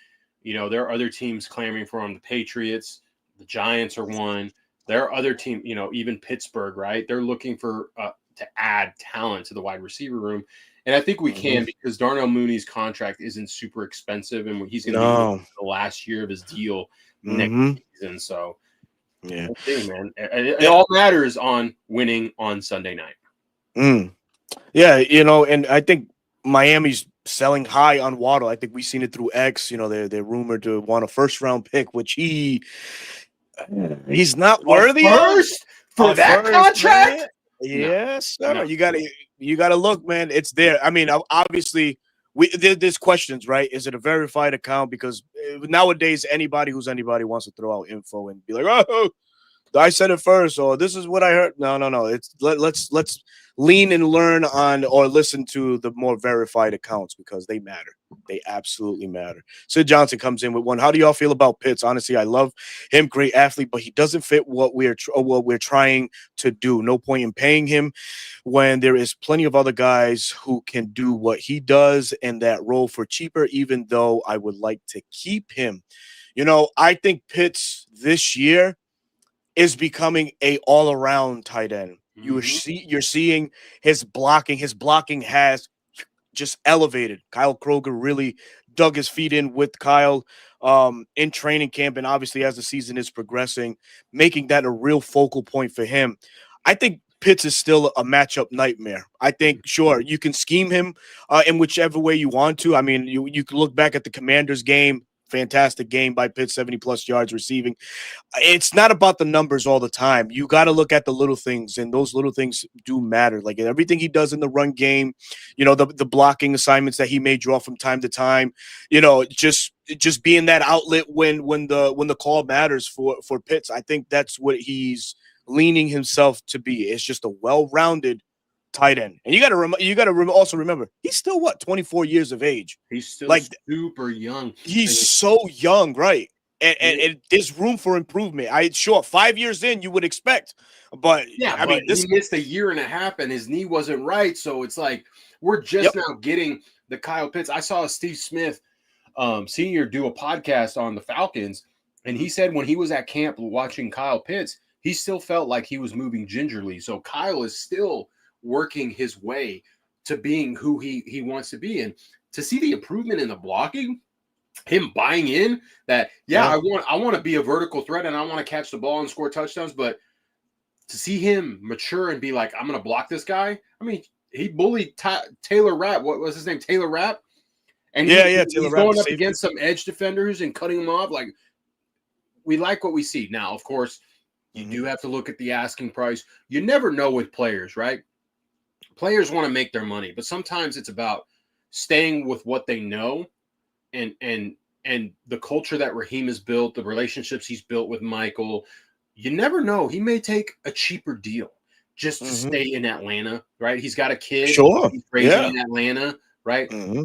there are other teams clamoring for him. The Patriots, the Giants are one. There are other teams, even Pittsburgh, right? They're looking for to add talent to the wide receiver room. And I think we can because Darnell Mooney's contract isn't super expensive and he's going to be the last year of his deal next season. So, yeah, man, it all matters on winning on Sunday night. Yeah, and I think Miami's selling high on Waddle. I think we've seen it through X. They're rumored to want a first-round pick, which he's not worthy first for that contract. Man. Yes, sir. No. You gotta look, man. It's there. I mean, obviously, there's questions, right? Is it a verified account? Because nowadays, anybody wants to throw out info and be like, "Oh, I said it first," or "This is what I heard." No. It's let's lean and learn on or listen to the more verified accounts because they matter. They absolutely matter. Sid Johnson comes in with one. How do y'all feel about Pitts? Honestly, I love him. Great athlete, but he doesn't fit what we're trying to do. No point in paying him when there is plenty of other guys who can do what he does in that role for cheaper, even though I would like to keep him. I think Pitts this year is becoming a all-around tight end. You're seeing his blocking. His blocking has just elevated. Kyle Kroger really dug his feet in with Kyle in training camp, and obviously as the season is progressing, making that a real focal point for him. I think Pitts is still a matchup nightmare. I think, sure, you can scheme him in whichever way you want to. I mean, you can look back at the Commanders game. Fantastic game by Pitts, 70-plus yards receiving. It's not about the numbers all the time. You got to look at the little things, and those little things do matter. Like everything he does in the run game, the blocking assignments that he may draw from time to time, just being that outlet when the call matters for Pitts. I think that's what he's leaning himself to be. It's just a well-rounded tight end. And you got to also remember, he's still 24 years of age. He's still super young. He's so young, right? And there's room for improvement. Sure, 5 years in, you would expect, but Yeah, I but mean, he missed a year and a half and his knee wasn't right. So it's like we're just Yep. now getting the Kyle Pitts. I saw Steve Smith Senior do a podcast on the Falcons, and he said when he was at camp watching Kyle Pitts, he still felt like he was moving gingerly. So Kyle is still working his way to being who he wants to be. And to see the improvement in the blocking, him buying in that, Yeah. I want to be a vertical threat and I want to catch the ball and score touchdowns, but to see him mature and be like, I'm going to block this guy. I mean, he bullied Taylor Rapp. What was his name? Taylor Rapp. And Taylor he's Rapp, going up safety. against some edge defenders and cutting them off. Like, we like what we see. Now, of course, you do have to look at the asking price. You never know with players, right? Players want to make their money, but sometimes it's about staying with what they know and the culture that Raheem has built, the relationships he's built with Michael. You never know. He may take a cheaper deal just to stay in Atlanta, right? He's got a kid. Sure. He's raising in Atlanta, right? Mm-hmm.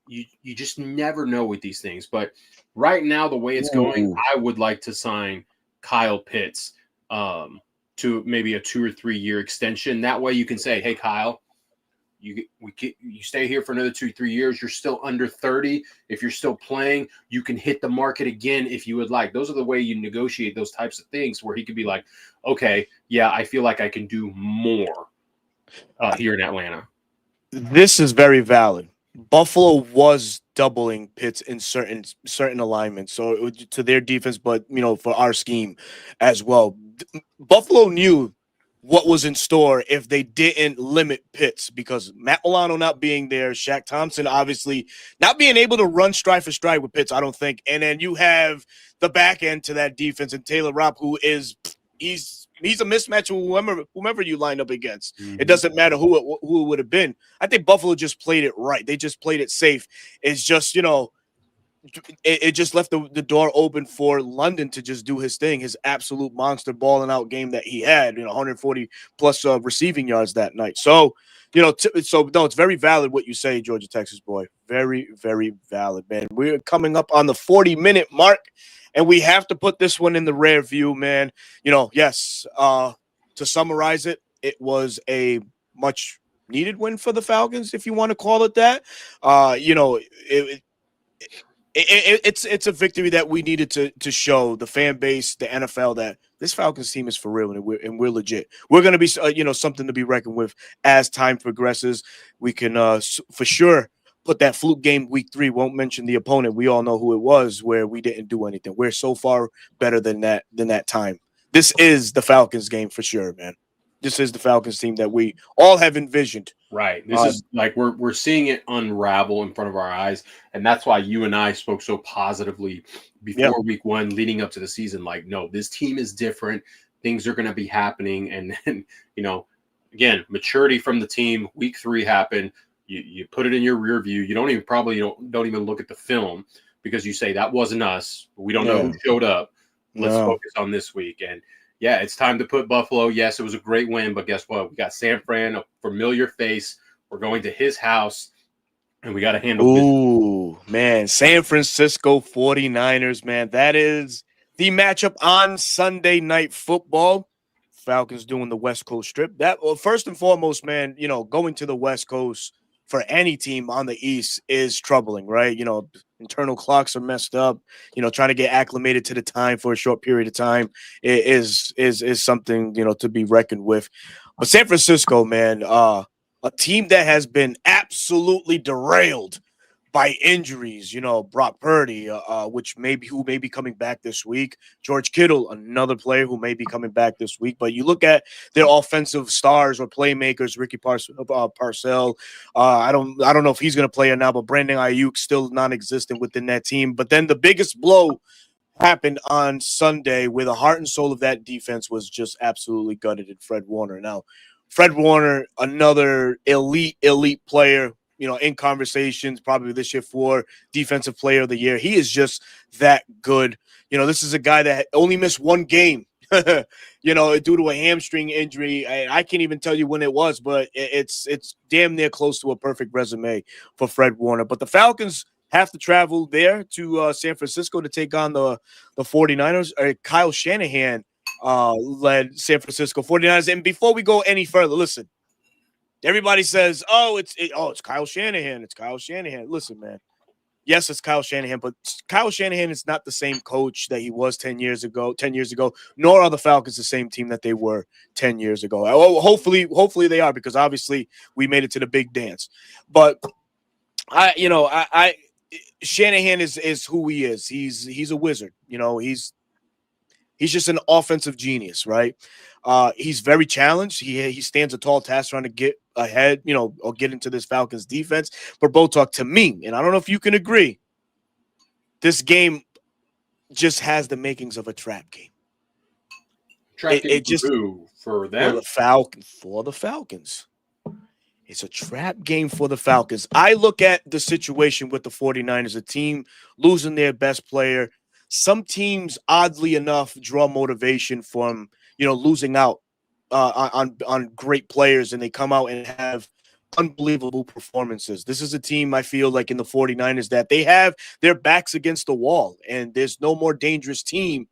You just never know with these things. But right now, the way it's going, I would like to sign Kyle Pitts to maybe a 2 or 3 year extension. That way you can say, hey, Kyle, you stay here for another 2 3 years. You're still under 30. If you're still playing, you can hit the market again if you would like. Those are the way you negotiate those types of things where he could be like, okay, yeah, I feel like I can do more here in Atlanta. This is very valid. Buffalo was doubling Pitts in certain alignments, so it was to their defense, but for our scheme as well. Buffalo knew what was in store if they didn't limit Pitts, because Matt Milano not being there, Shaq Thompson obviously not being able to run stride for stride with Pitts, I don't think. And then you have the back end to that defense and Taylor Rapp, who he's a mismatch with whomever you line up against. It doesn't matter who it would have been. I think Buffalo just played it right. They just played it safe. It's just, it just left the door open for London to just do his thing, his absolute monster balling out game that he had, 140 plus receiving yards that night. So, it's very valid what you say, Georgia, Texas boy. Very, very valid, man. We're coming up on the 40-minute mark, and we have to put this one in the rear view, man. Yes, to summarize it, it was a much needed win for the Falcons, if you want to call it that. It's a victory that we needed to show the fan base, the NFL, that this Falcons team is for real and we're legit. We're going to be something to be reckoned with as time progresses. We can for sure put that fluke game week 3. Won't mention the opponent. We all know who it was, where we didn't do anything. We're so far better than that time. This is the Falcons game for sure, man. This is the Falcons team that we all have envisioned. Right. This is like we're seeing it unravel in front of our eyes. And that's why you and I spoke so positively before week 1 leading up to the season. Like, no, this team is different. Things are going to be happening. And then, again, maturity from the team. Week 3 happened. You put it in your rear view. You don't even look at the film because you say that wasn't us. We don't know who showed up. Let's focus on this week. And yeah, it's time to put Buffalo. Yes, it was a great win, but guess what? We got San Fran, a familiar face. We're going to his house, and we got to handle business. Ooh, man, San Francisco 49ers, man. That is the matchup on Sunday Night Football. Falcons doing the West Coast trip. First and foremost, man, going to the West Coast for any team on the East is troubling, right? Internal clocks are messed up. Trying to get acclimated to the time for a short period of time is something, to be reckoned with. But San Francisco, man, a team that has been absolutely derailed by injuries, Brock Purdy, who may be coming back this week. George Kittle, another player who may be coming back this week. But you look at their offensive stars or playmakers, Ricky Parcell. I don't know if he's going to play or not, but Brandon Ayuk still non-existent within that team. But then the biggest blow happened on Sunday, where the heart and soul of that defense was just absolutely gutted in Fred Warner. Now, Fred Warner, another elite player, in conversations probably this year for Defensive Player of the Year. He is just that good. This is a guy that only missed one game, due to a hamstring injury. I can't even tell you when it was, but it's damn near close to a perfect resume for Fred Warner. But the Falcons have to travel there to San Francisco to take on the 49ers. Kyle Shanahan led San Francisco 49ers. And before we go any further, listen, everybody says, oh, it's Kyle Shanahan. It's Kyle Shanahan. Listen, man. Yes, it's Kyle Shanahan, but Kyle Shanahan is not the same coach that he was 10 years ago, nor are the Falcons the same team that they were 10 years ago. Oh, hopefully they are, because obviously we made it to the big dance. But I Shanahan is who he is. He's a wizard. He's just an offensive genius, right? He's very challenged. He stands a tall task trying to get ahead, or get into this Falcons defense. But Botalk, to me, and I don't know if you can agree, this game just has the makings of a trap game. Trap game for them? For the Falcons. It's a trap game for the Falcons. I look at the situation with the 49ers, a team losing their best player. Some teams, oddly enough, draw motivation from, losing out on great players, and they come out and have unbelievable performances. This is a team, I feel like, in the 49ers, that they have their backs against the wall, and there's no more dangerous team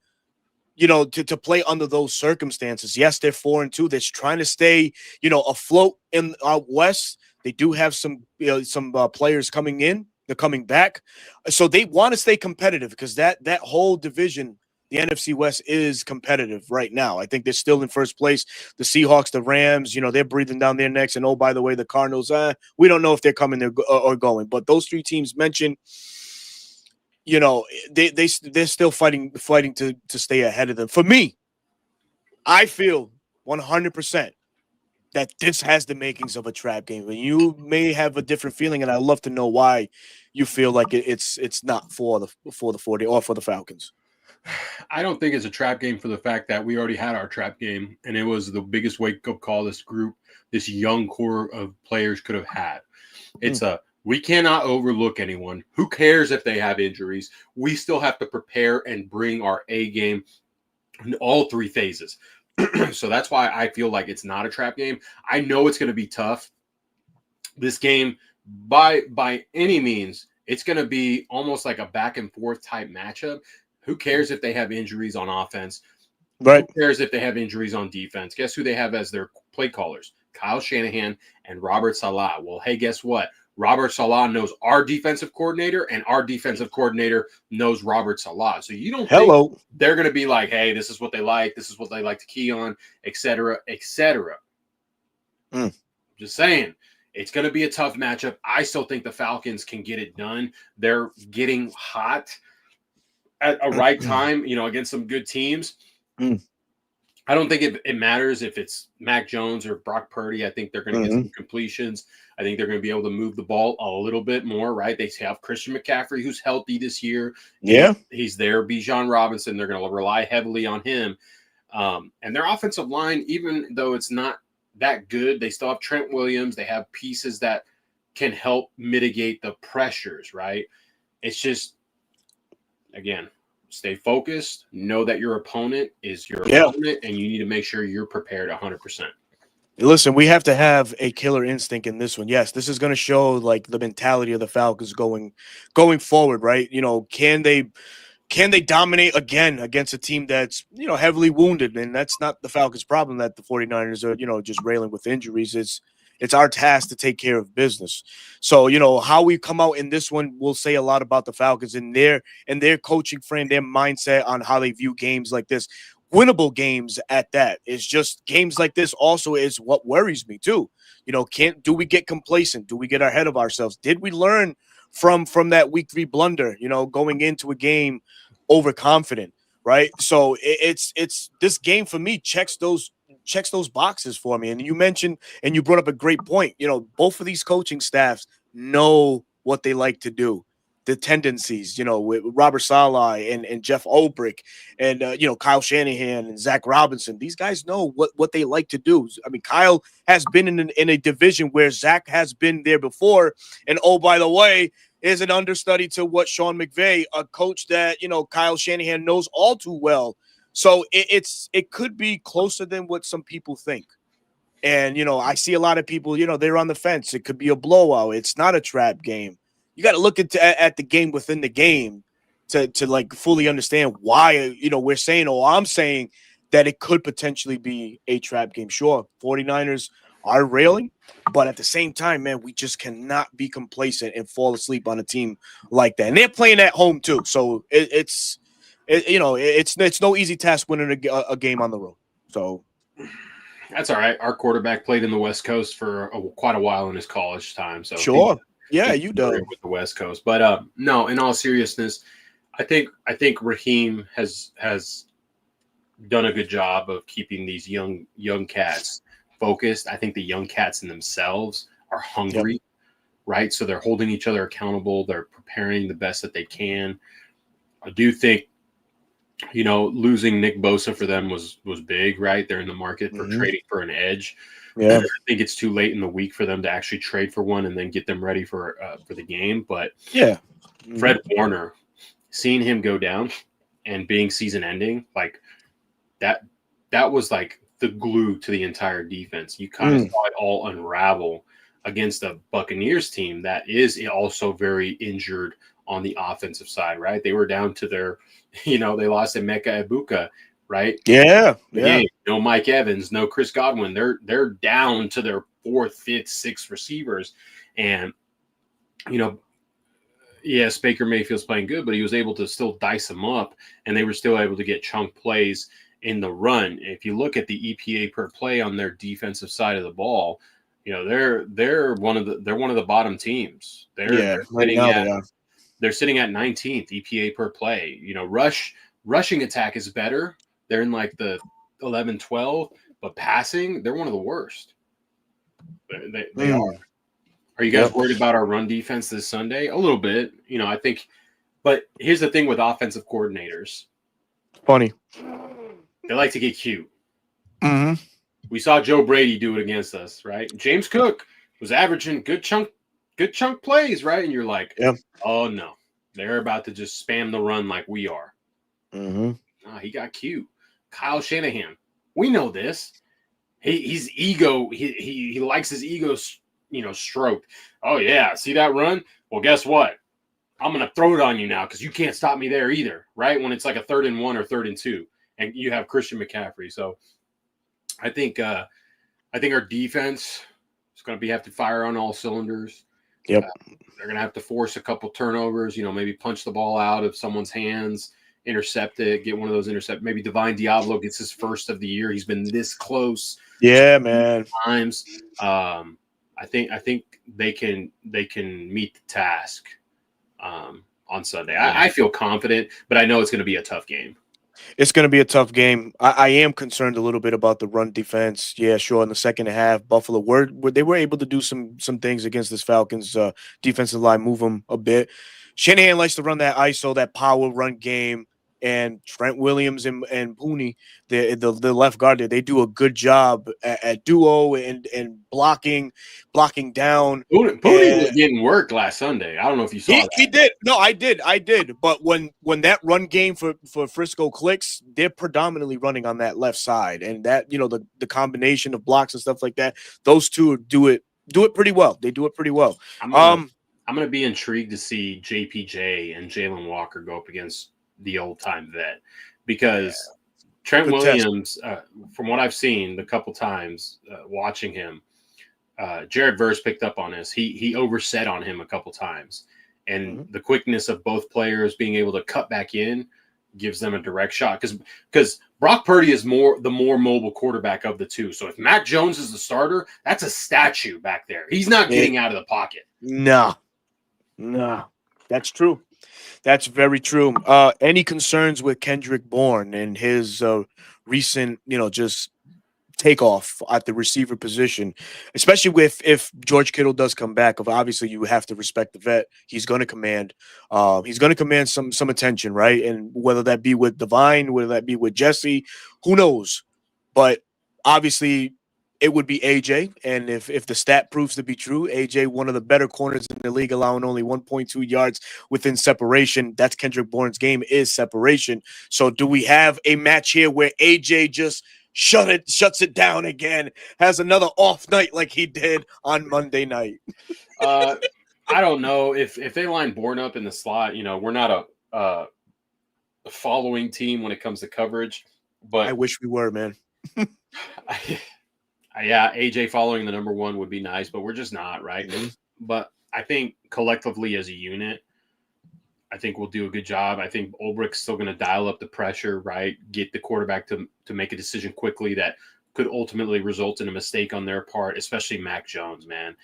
to play under those circumstances. Yes, they're 4-2. They're trying to stay, afloat in out west. They do have some players coming in. They're coming back, so they want to stay competitive, because that whole division, the NFC West, is competitive right now. I think they're still in first place. The Seahawks, the Rams, they're breathing down their necks. And, oh, by the way, the Cardinals, we don't know if they're coming there or going. But those three teams mentioned, they're still fighting to stay ahead of them. For me, I feel 100% that this has the makings of a trap game. And you may have a different feeling, and I'd love to know why you feel like it's not for the 40 or for the Falcons. I don't think it's a trap game for the fact that we already had our trap game, and it was the biggest wake-up call this young core of players could have had. It's we cannot overlook anyone. Who cares if they have injuries? We still have to prepare and bring our A game in all three phases. So that's why I feel like it's not a trap game. I know it's going to be tough. This game, by any means, it's going to be almost like a back and forth type matchup. Who cares if they have injuries on offense? Right. Who cares if they have injuries on defense? Guess who they have as their play callers? Kyle Shanahan and Robert Saleh. Well, hey, guess what? Robert Saleh knows our defensive coordinator, and our defensive coordinator knows Robert Saleh. So you don't think they're going to be like, hey, this is what they like. This is what they like to key on, et cetera, et cetera. Just saying. It's going to be a tough matchup. I still think the Falcons can get it done. They're getting hot at a right time, against some good teams. I don't think it matters if it's Mac Jones or Brock Purdy. I think they're going to get some completions. I think they're going to be able to move the ball a little bit more, right? They have Christian McCaffrey, who's healthy this year. Yeah. He's there. Bijan Robinson, they're going to rely heavily on him. And their offensive line, even though it's not that good, they still have Trent Williams. They have pieces that can help mitigate the pressures, right? It's just, again, stay focused. Know that your opponent is your opponent, and you need to make sure you're prepared 100%. Listen, we have to have a killer instinct in this one. Yes, this is going to show like the mentality of the Falcons going forward, right? Can they dominate again against a team that's, heavily wounded? And that's not the Falcons' problem that the 49ers are, just railing with injuries. It's our task to take care of business. So, how we come out in this one will say a lot about the Falcons and their coaching frame, their mindset on how they view games like this. Winnable games at that. Is just games like this also is what worries me too. Do we get complacent? Do we get ahead of ourselves? Did we learn from that week 3 blunder, going into a game overconfident, right? So it's this game for me checks those boxes for me. And you mentioned and you brought up a great point. Both of these coaching staffs know what they like to do. The tendencies, with Robert Saleh and Jeff Ulbrich and, Kyle Shanahan and Zach Robinson. These guys know what they like to do. I mean, Kyle has been in a division where Zach has been there before. And, oh, by the way, is an understudy to what Sean McVay, a coach that, Kyle Shanahan knows all too well. So it could be closer than what some people think. And, I see a lot of people, they're on the fence. It could be a blowout. It's not a trap game. you got to look at the game within the game to like fully understand why, we're saying, or I'm saying that it could potentially be a trap game. Sure, 49ers are railing, but at the same time, man, we just cannot be complacent and fall asleep on a team like that. And they're playing at home too, so it's no easy task winning a game on the road. So that's all right. Our quarterback played in the West Coast for quite a while in his college time, so sure, yeah, he's you familiar do with the West Coast. But no, in all seriousness, I think Raheem has done a good job of keeping these young cats focused. I think the young cats in themselves are hungry, yep. right? So they're holding each other accountable. They're preparing the best that they can. I do think, losing Nick Bosa for them was big, right? They're in the market for trading for an edge. Yeah, I think it's too late in the week for them to actually trade for one and then get them ready for the game. But yeah, Fred Warner, seeing him go down and being season ending, like that was like the glue to the entire defense. You kind of saw it all unravel against a Buccaneers team that is also very injured on the offensive side, right? They were down to their, they lost Emeka Egbuka, right? yeah. Again, no Mike Evans, no Chris Godwin. They're down to their 4th, 5th, 6th receivers. And, yes, Baker Mayfield's playing good, but he was able to still dice them up, and they were still able to get chunk plays in the run. If you look at the EPA per play on their defensive side of the ball, they're one of the bottom teams. They're sitting at 19th EPA per play. Rushing attack is better. They're in like the 11, 12, but passing, they're one of the worst. They are. Are you guys worried about our run defense this Sunday? A little bit, I think. But here's the thing with offensive coordinators. Funny. They like to get cute. Mm-hmm. We saw Joe Brady do it against us, right? James Cook was averaging good chunk plays, right? And you're like, oh no, they're about to just spam the run like we are. Mm-hmm. Nah, he got cute. Kyle Shanahan, we know this. He's ego. He likes his ego, stroked. Oh yeah, see that run? Well, guess what? I'm gonna throw it on you now because you can't stop me there either, right? When it's like a 3rd and 1 or 3rd and 2. And you have Christian McCaffrey. So I think our defense is going to have to fire on all cylinders. Yep. They're going to have to force a couple turnovers, maybe punch the ball out of someone's hands, intercept it, get one of those intercept. Maybe Divine Diablo gets his first of the year. He's been this close. Yeah, man. Times. I think they can meet the task on Sunday. I feel confident, but I know it's going to be a tough game. It's going to be a tough game. I am concerned a little bit about the run defense. Yeah, sure. In the second half, Buffalo they were able to do some things against this Falcons defensive line, move them a bit. Shanahan likes to run that ISO, that power run game, and Trent Williams and Pooney, the left guard there, they do a good job at duo and blocking down. Pooney was getting work last Sunday. I don't know if you saw that. He did. No, I did. But when that run game for Frisco clicks, they're predominantly running on that left side, and that the combination of blocks and stuff like that, those two do it pretty well. They do it pretty well. I'm gonna be intrigued to see JPJ and Jalen Walker go up against the old time vet, because Trent Good Williams, from what I've seen the couple times watching him, Jared Verse picked up on this. He overset on him a couple times, and the quickness of both players being able to cut back in gives them a direct shot, because Brock Purdy is the more mobile quarterback of the two. So if Mac Jones is the starter, that's a statue back there. He's not getting out of the pocket. No, that's true. That's very true. Any concerns with Kendrick Bourne and his recent, just takeoff at the receiver position, especially if George Kittle does come back? Obviously, you have to respect the vet. He's going to command some attention, right? And whether that be with Divine, whether that be with Jesse, who knows? But obviously, it would be AJ, and if the stat proves to be true, AJ, one of the better corners in the league, allowing only 1.2 yards within separation. That's Kendrick Bourne's game, is separation. So do we have a match here where AJ just shuts it down again, has another off night like he did on Monday night? I I don't know if they line Bourne up in the slot. We're not a following team when it comes to coverage, I but wish we were, man. yeah, AJ following the number one would be nice, but we're just not, right? Mm-hmm. But I think collectively as a unit, I think we'll do a good job. I think Ulbricht's still going to dial up the pressure, right? Get the quarterback to make a decision quickly that could ultimately result in a mistake on their part, especially Mac Jones, man.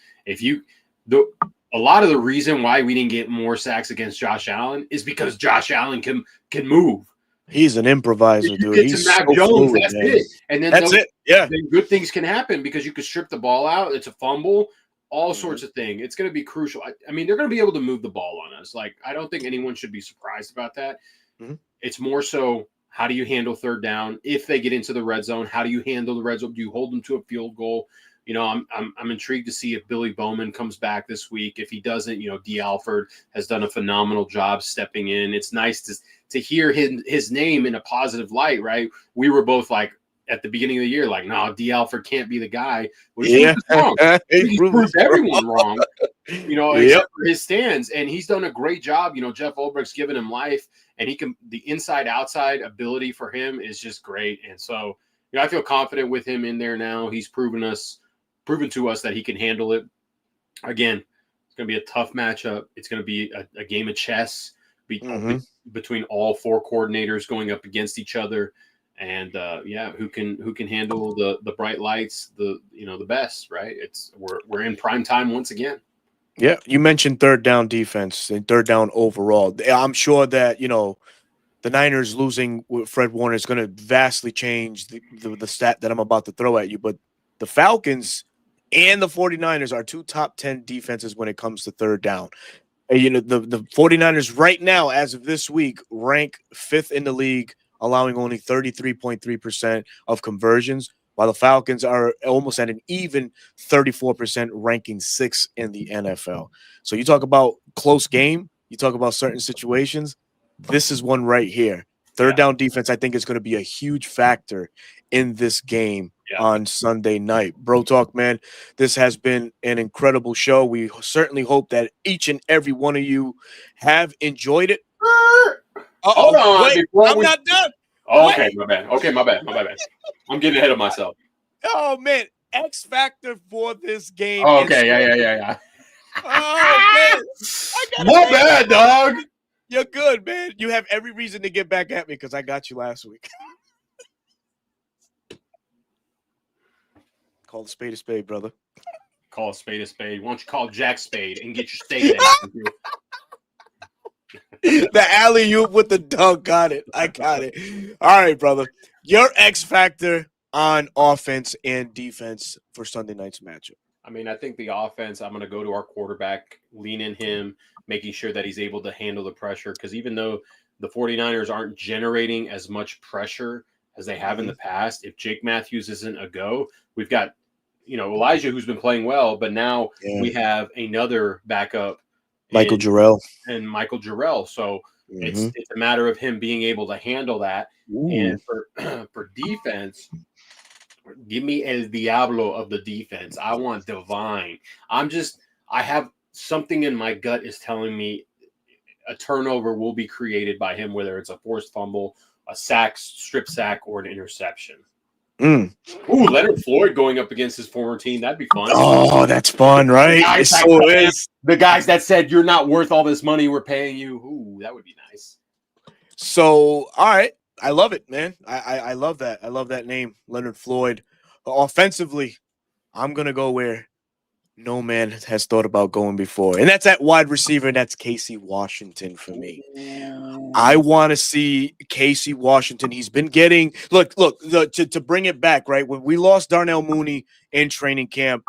A lot of the reason why we didn't get more sacks against Josh Allen is because Josh Allen can move. He's an improviser, dude. Get to He's Mac so Jones, fluid, that's man. it. And then That's it. Yeah. then good things can happen because you can strip the ball out. It's a fumble, all sorts of things. It's going to be crucial. I mean, they're going to be able to move the ball on us. Like, I don't think anyone should be surprised about that. Mm-hmm. It's more so, how do you handle third down? If they get into the red zone, how do you handle the red zone? Do you hold them to a field goal? I'm intrigued to see if Billy Bowman comes back this week. If he doesn't, D. Alford has done a phenomenal job stepping in. It's nice to hear his name in a positive light, right? We were both like, at the beginning of the year, like, no, D. Alford can't be the guy. Well, he's wrong. He proved everyone wrong, except for his stands. And he's done a great job. Jeff Ulbricht's given him life, and the inside-outside ability for him is just great. And so, I feel confident with him in there now. He's proven to us that he can handle it. Again, it's going to be a tough matchup. It's going to be a game of chess between all four coordinators going up against each other. And who can handle the bright lights the best, right? We're in prime time once again. Yeah, you mentioned third down defense and third down overall. I'm sure that the Niners losing with Fred Warner is going to vastly change the stat that I'm about to throw at you. But the Falcons and the 49ers are two top 10 defenses when it comes to third down. And, the 49ers right now, as of this week, rank 5th in the league, allowing only 33.3% of conversions, while the Falcons are almost at an even 34%, ranking 6th in the NFL. So you talk about close game, you talk about certain situations. This is one right here. Third down defense, I think, is going to be a huge factor in this game on Sunday night. Bro Talk, man, this has been an incredible show. We certainly hope that each and every one of you have enjoyed it. Hold on. Wait, I'm not done. Oh, okay, my bad. My bad. I'm getting ahead of myself. Oh, man. X factor for this game. Oh, okay, yeah. Oh, man. My bad, dog. You're good, man. You have every reason to get back at me because I got you last week. Call a spade, brother. Call a spade a spade. Why don't you call Jack Spade and get your steak? The alley-oop with the dunk. Got it. I got it. All right, brother. Your X factor on offense and defense for Sunday night's matchup. I mean, I think the offense, I'm going to go to our quarterback, lean in him, making sure that he's able to handle the pressure. Because even though the 49ers aren't generating as much pressure as they have in the past, if Jake Matthews isn't a go, we've got, Elijah, who's been playing well, but now we have another backup. Michael Jarrell. And Michael Jarrell. So it's a matter of him being able to handle that. Ooh. And for defense, give me El Diablo of the defense. I want Divine. I have something in my gut is telling me a turnover will be created by him, whether it's a forced fumble, a sack, strip sack, or an interception. Ooh, Leonard Floyd going up against his former team. That'd be fun. Oh, that's fun, right? It so is. The guys that said you're not worth all this money we're paying you. Ooh, that would be nice. So, all right. I love it, man. I love that. I love that name, Leonard Floyd. Offensively, I'm going to go where no man has thought about going before. And that's at wide receiver, and that's Casey Washington for me. I want to see Casey Washington. He's been getting – look, to bring it back, right? When we lost Darnell Mooney in training camp,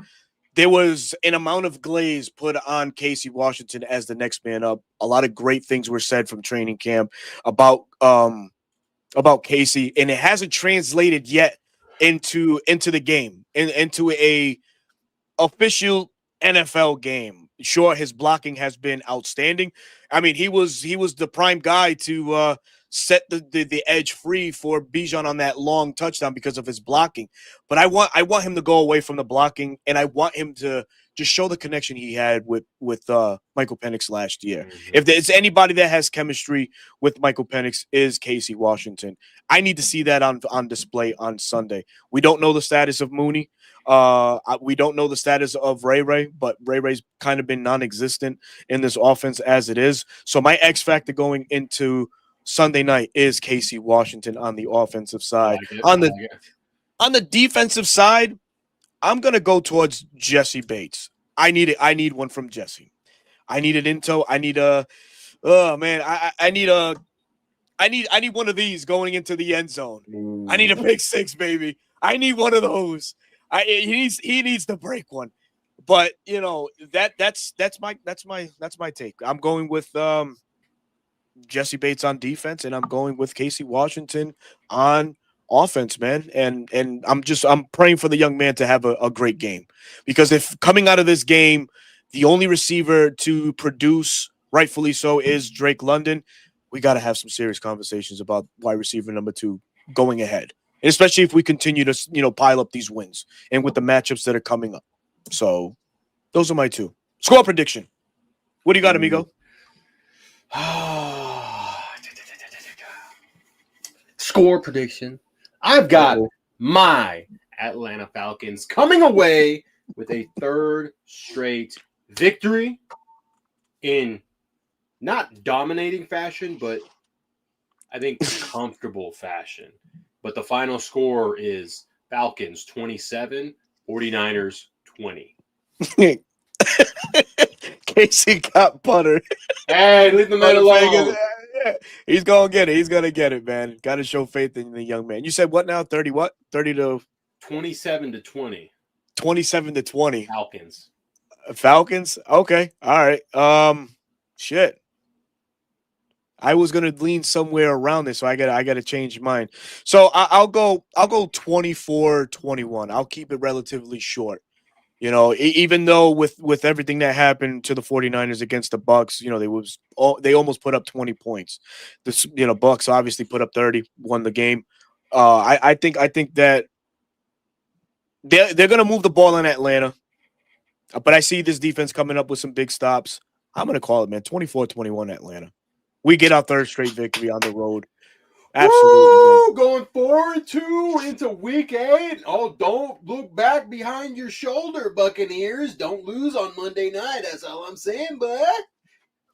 there was an amount of glaze put on Casey Washington as the next man up. A lot of great things were said from training camp about Casey, and it hasn't translated yet into the game, into a official NFL game. Sure, his blocking has been outstanding. I mean, he was the prime guy to set the edge free for Bijan on that long touchdown because of his blocking. But I want him to go away from the blocking, and I want him to just show the connection he had with Michael Penix last year. Mhm. If there's anybody that has chemistry with Michael Penix, is Casey Washington. I need to see that on display on Sunday. We don't know the status of Mooney. We don't know the status of Ray, but Ray's kind of been non-existent in this offense as it is. So my X factor going into Sunday night is Casey Washington on the offensive I side. like it. On the defensive side, I'm gonna go towards Jesse Bates. I need it. I need one from Jesse. I need an into. I need a. Oh man, I need a. I need one of these going into the end zone. Ooh. I need a pick six, baby. I need one of those. He needs to break one. But you know that's my take. I'm going with Jesse Bates on defense, and I'm going with Casey Washington on offense, man. And I'm praying for the young man to have a great game, because if coming out of this game, the only receiver to produce, rightfully so, is Drake London, we got to have some serious conversations about wide receiver number 2 going ahead, especially if we continue to pile up these wins and with the matchups that are coming up. So those are my 2. Score prediction. What do you got, amigo? Score prediction. I've got my Atlanta Falcons coming away with a 3rd straight victory in not dominating fashion, but I think comfortable fashion. But the final score is Falcons 27, 49ers 20. Casey got butter. Hey, leave the man alone. He's gonna get it. He's gonna get it, man. Got to show faith in the young man. You said what now? 30 what? 30 to 27 to 20. 27 to 20. Falcons. Falcons? Okay. All right. Shit. I was gonna lean somewhere around this, so I gotta change mine. So I'll go 24-21. I'll keep it relatively short. You know, even though with everything that happened to the 49ers against the Bucks, you know, they almost put up 20 points. Bucks obviously put up 30, won the game. I think that they're gonna move the ball in Atlanta, but I see this defense coming up with some big stops. I'm gonna call it, man, 24-21 Atlanta. We get our 3rd straight victory on the road. Absolutely. Woo! Going 4-2 into week 8. Oh, don't look back behind your shoulder, Buccaneers. Don't lose on Monday night. That's all I'm saying, bud.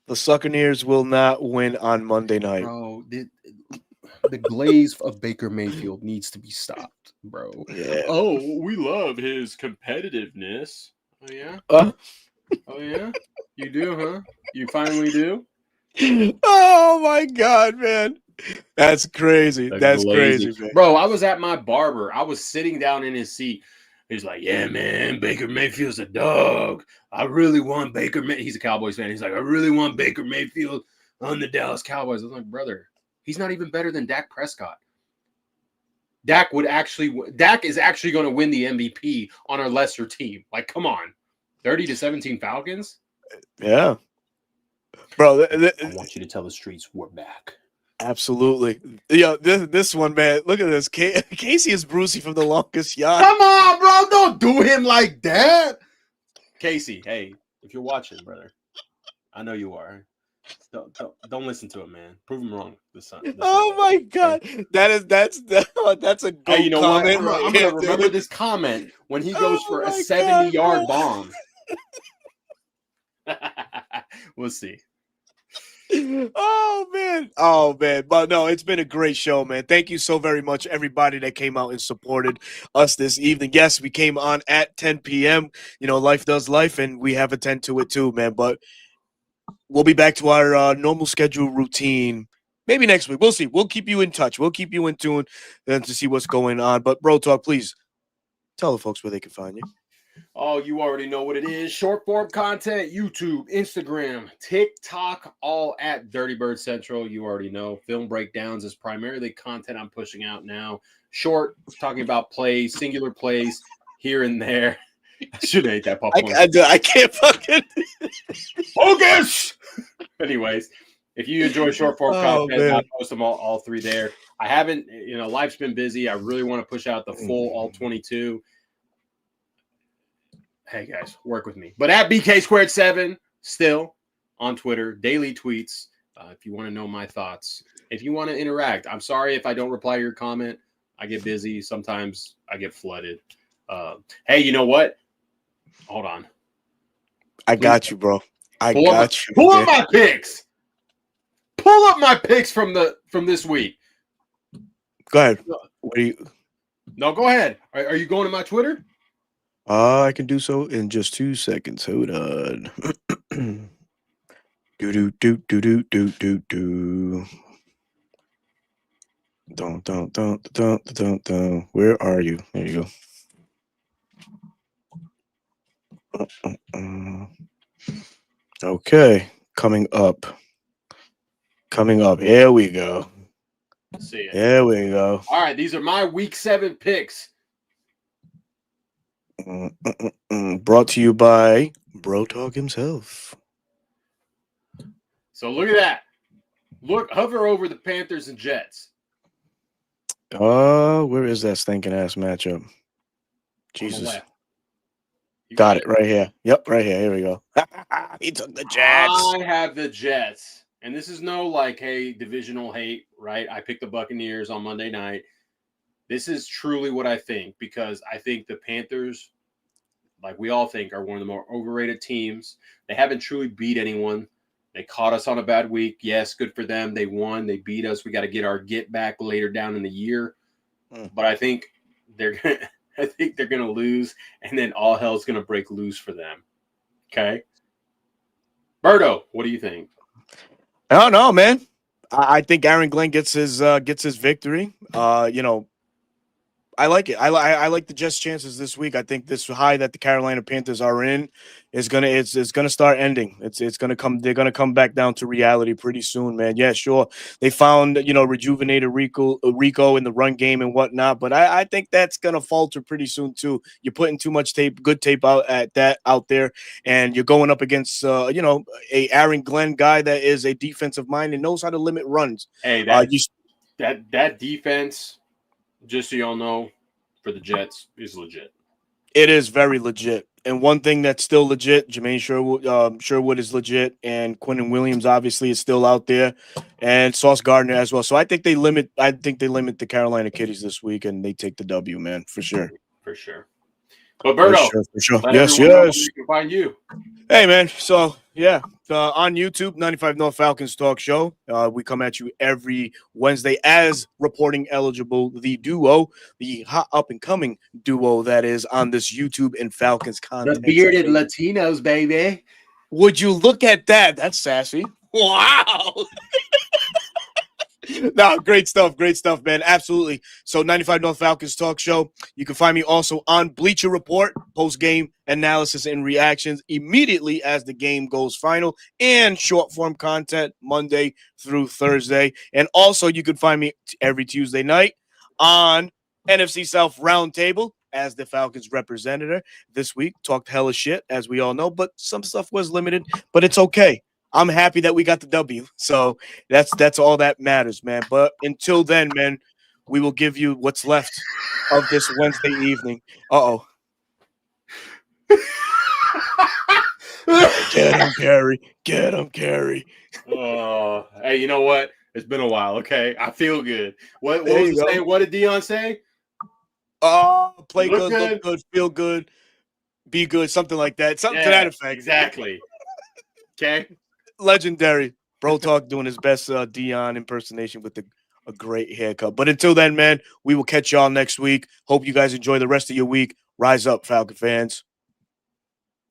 The Succaneers will not win on Monday night. Bro, the glaze of Baker Mayfield needs to be stopped, bro. Yeah. Oh, we love his competitiveness. Oh, yeah? Oh, yeah? You do, huh? You finally do? Oh, my God, man. That's crazy. That's crazy, man. Bro, I was at my barber. I was sitting down in his seat. He's like, yeah, man, Baker Mayfield's a dog. I really want Baker Mayfield. He's a Cowboys fan. He's like, I really want Baker Mayfield on the Dallas Cowboys. I was like, brother, he's not even better than Dak Prescott. Dak is actually going to win the MVP on our lesser team. Like, come on. 30-17 Falcons? Yeah. Bro, I want you to tell the streets we're back. Absolutely. Yeah, this one, man. Look at this. Casey is Brucey from The Longest Yard. Come on, bro. Don't do him like that. Casey, hey, if you're watching, brother, I know you are. Don't listen to him, man. Prove him wrong. Oh my God, okay? that's a good hey, you know comment. What? I'm gonna remember this comment when he goes for a 70-yard bomb. We'll see. Oh man, but no, it's been a great show, man. Thank you so very much, everybody that came out and supported us this evening. Yes, we came on at 10 p.m. You know, life does life, and we have a 10 to it too, man. But we'll be back to our normal schedule routine maybe next week. We'll see. We'll keep you in touch. We'll keep you in tune to see what's going on. But Bro Talk, please tell the folks where they can find you. Oh, you already know what it is. Short form content, YouTube, Instagram, TikTok, all at Dirty Bird Central. You already know. Film breakdowns is primarily content I'm pushing out now. Short, talking about plays, singular plays here and there. I should have ate that popcorn. I can't fucking focus. Anyways, if you enjoy short form content, I post them all 3 there. I haven't, life's been busy. I really want to push out the full all 22. Hey guys, work with me. But at BK2 still on Twitter, daily tweets. If you want to know my thoughts, if you want to interact, I'm sorry if I don't reply to your comment. I get busy. Sometimes I get flooded. Hey, you know what? Hold on. I got you, bro. I Pull got you. Pull up my picks. Pull up my picks from this week. Go ahead. What are you? No, go ahead. Are you going to my Twitter? I can do so in just 2 seconds. Hold on. Do. Don't. Where are you? There you go. Okay, coming up. Here we go. See it. There we go. All right, these are my week 7 picks. Brought to you by Bro Talk himself. So look at that. Hover over the Panthers and Jets. Where is that stinking ass matchup? Jesus. Got it right here. Yep, right here. Here we go. He took the Jets. I have the Jets. And this is no like, hey, divisional hate, right? I picked the Buccaneers on Monday night. This is truly what I think, because I think the Panthers, like we all think, are one of the more overrated teams. They haven't truly beat anyone. They caught us on a bad week. Yes, good for them. They won. They beat us. We got to get our get back later down in the year. But I think they're gonna lose, and then all hell's gonna break loose for them. Okay, Berto, what do you think? I don't know, man. I think Aaron Glenn gets his victory. I like it. I like the Jets' chances this week. I think this high that the Carolina Panthers are in is gonna start ending. It's gonna come. They're gonna come back down to reality pretty soon, man. Yeah, sure. They found rejuvenated Rico in the run game and whatnot, but I think that's gonna falter pretty soon too. You're putting too much good tape out there, and you're going up against a Aaron Glenn guy that is a defensive mind and knows how to limit runs. Hey, that defense, just so y'all know, for the Jets is legit. It is very legit. And one thing that's still legit, Jermaine Sherwood is legit, and Quentin Williams obviously is still out there, and Sauce Gardner as well. So I think they limit the Carolina Kitties this week, and they take the W, man, for sure. For sure. But Berto, for sure. Yes. You can find you. Hey, man. So, yeah, on YouTube, 95 North Falcons Talk Show. We come at you every Wednesday as reporting eligible, the duo, the hot up-and-coming duo that is on this YouTube and Falcons content. The bearded Latinos, baby. Would you look at that? That's sassy. Wow. No, great stuff, man. Absolutely. So 95 North Falcons Talk Show. You can find me also on Bleacher Report, post-game analysis and reactions immediately as the game goes final, and short-form content Monday through Thursday. And also you can find me every Tuesday night on NFC South Roundtable as the Falcons representative. This week, talked hella shit, as we all know, but some stuff was limited, but it's okay. I'm happy that we got the W. So that's all that matters, man. But until then, man, we will give you what's left of this Wednesday evening. Uh-oh. Get him, Carey. Get him, Carey. Oh, hey, you know what? It's been a while, okay? I feel good. What was the saying? What did Dion say? Play good, look good, feel good, be good, something like that. Something to that effect. Exactly. Okay. Legendary. Bro Talk doing his best Dion impersonation with a great haircut. But until then, man, we will catch y'all next week. Hope you guys enjoy the rest of your week. Rise up, Falcon fans.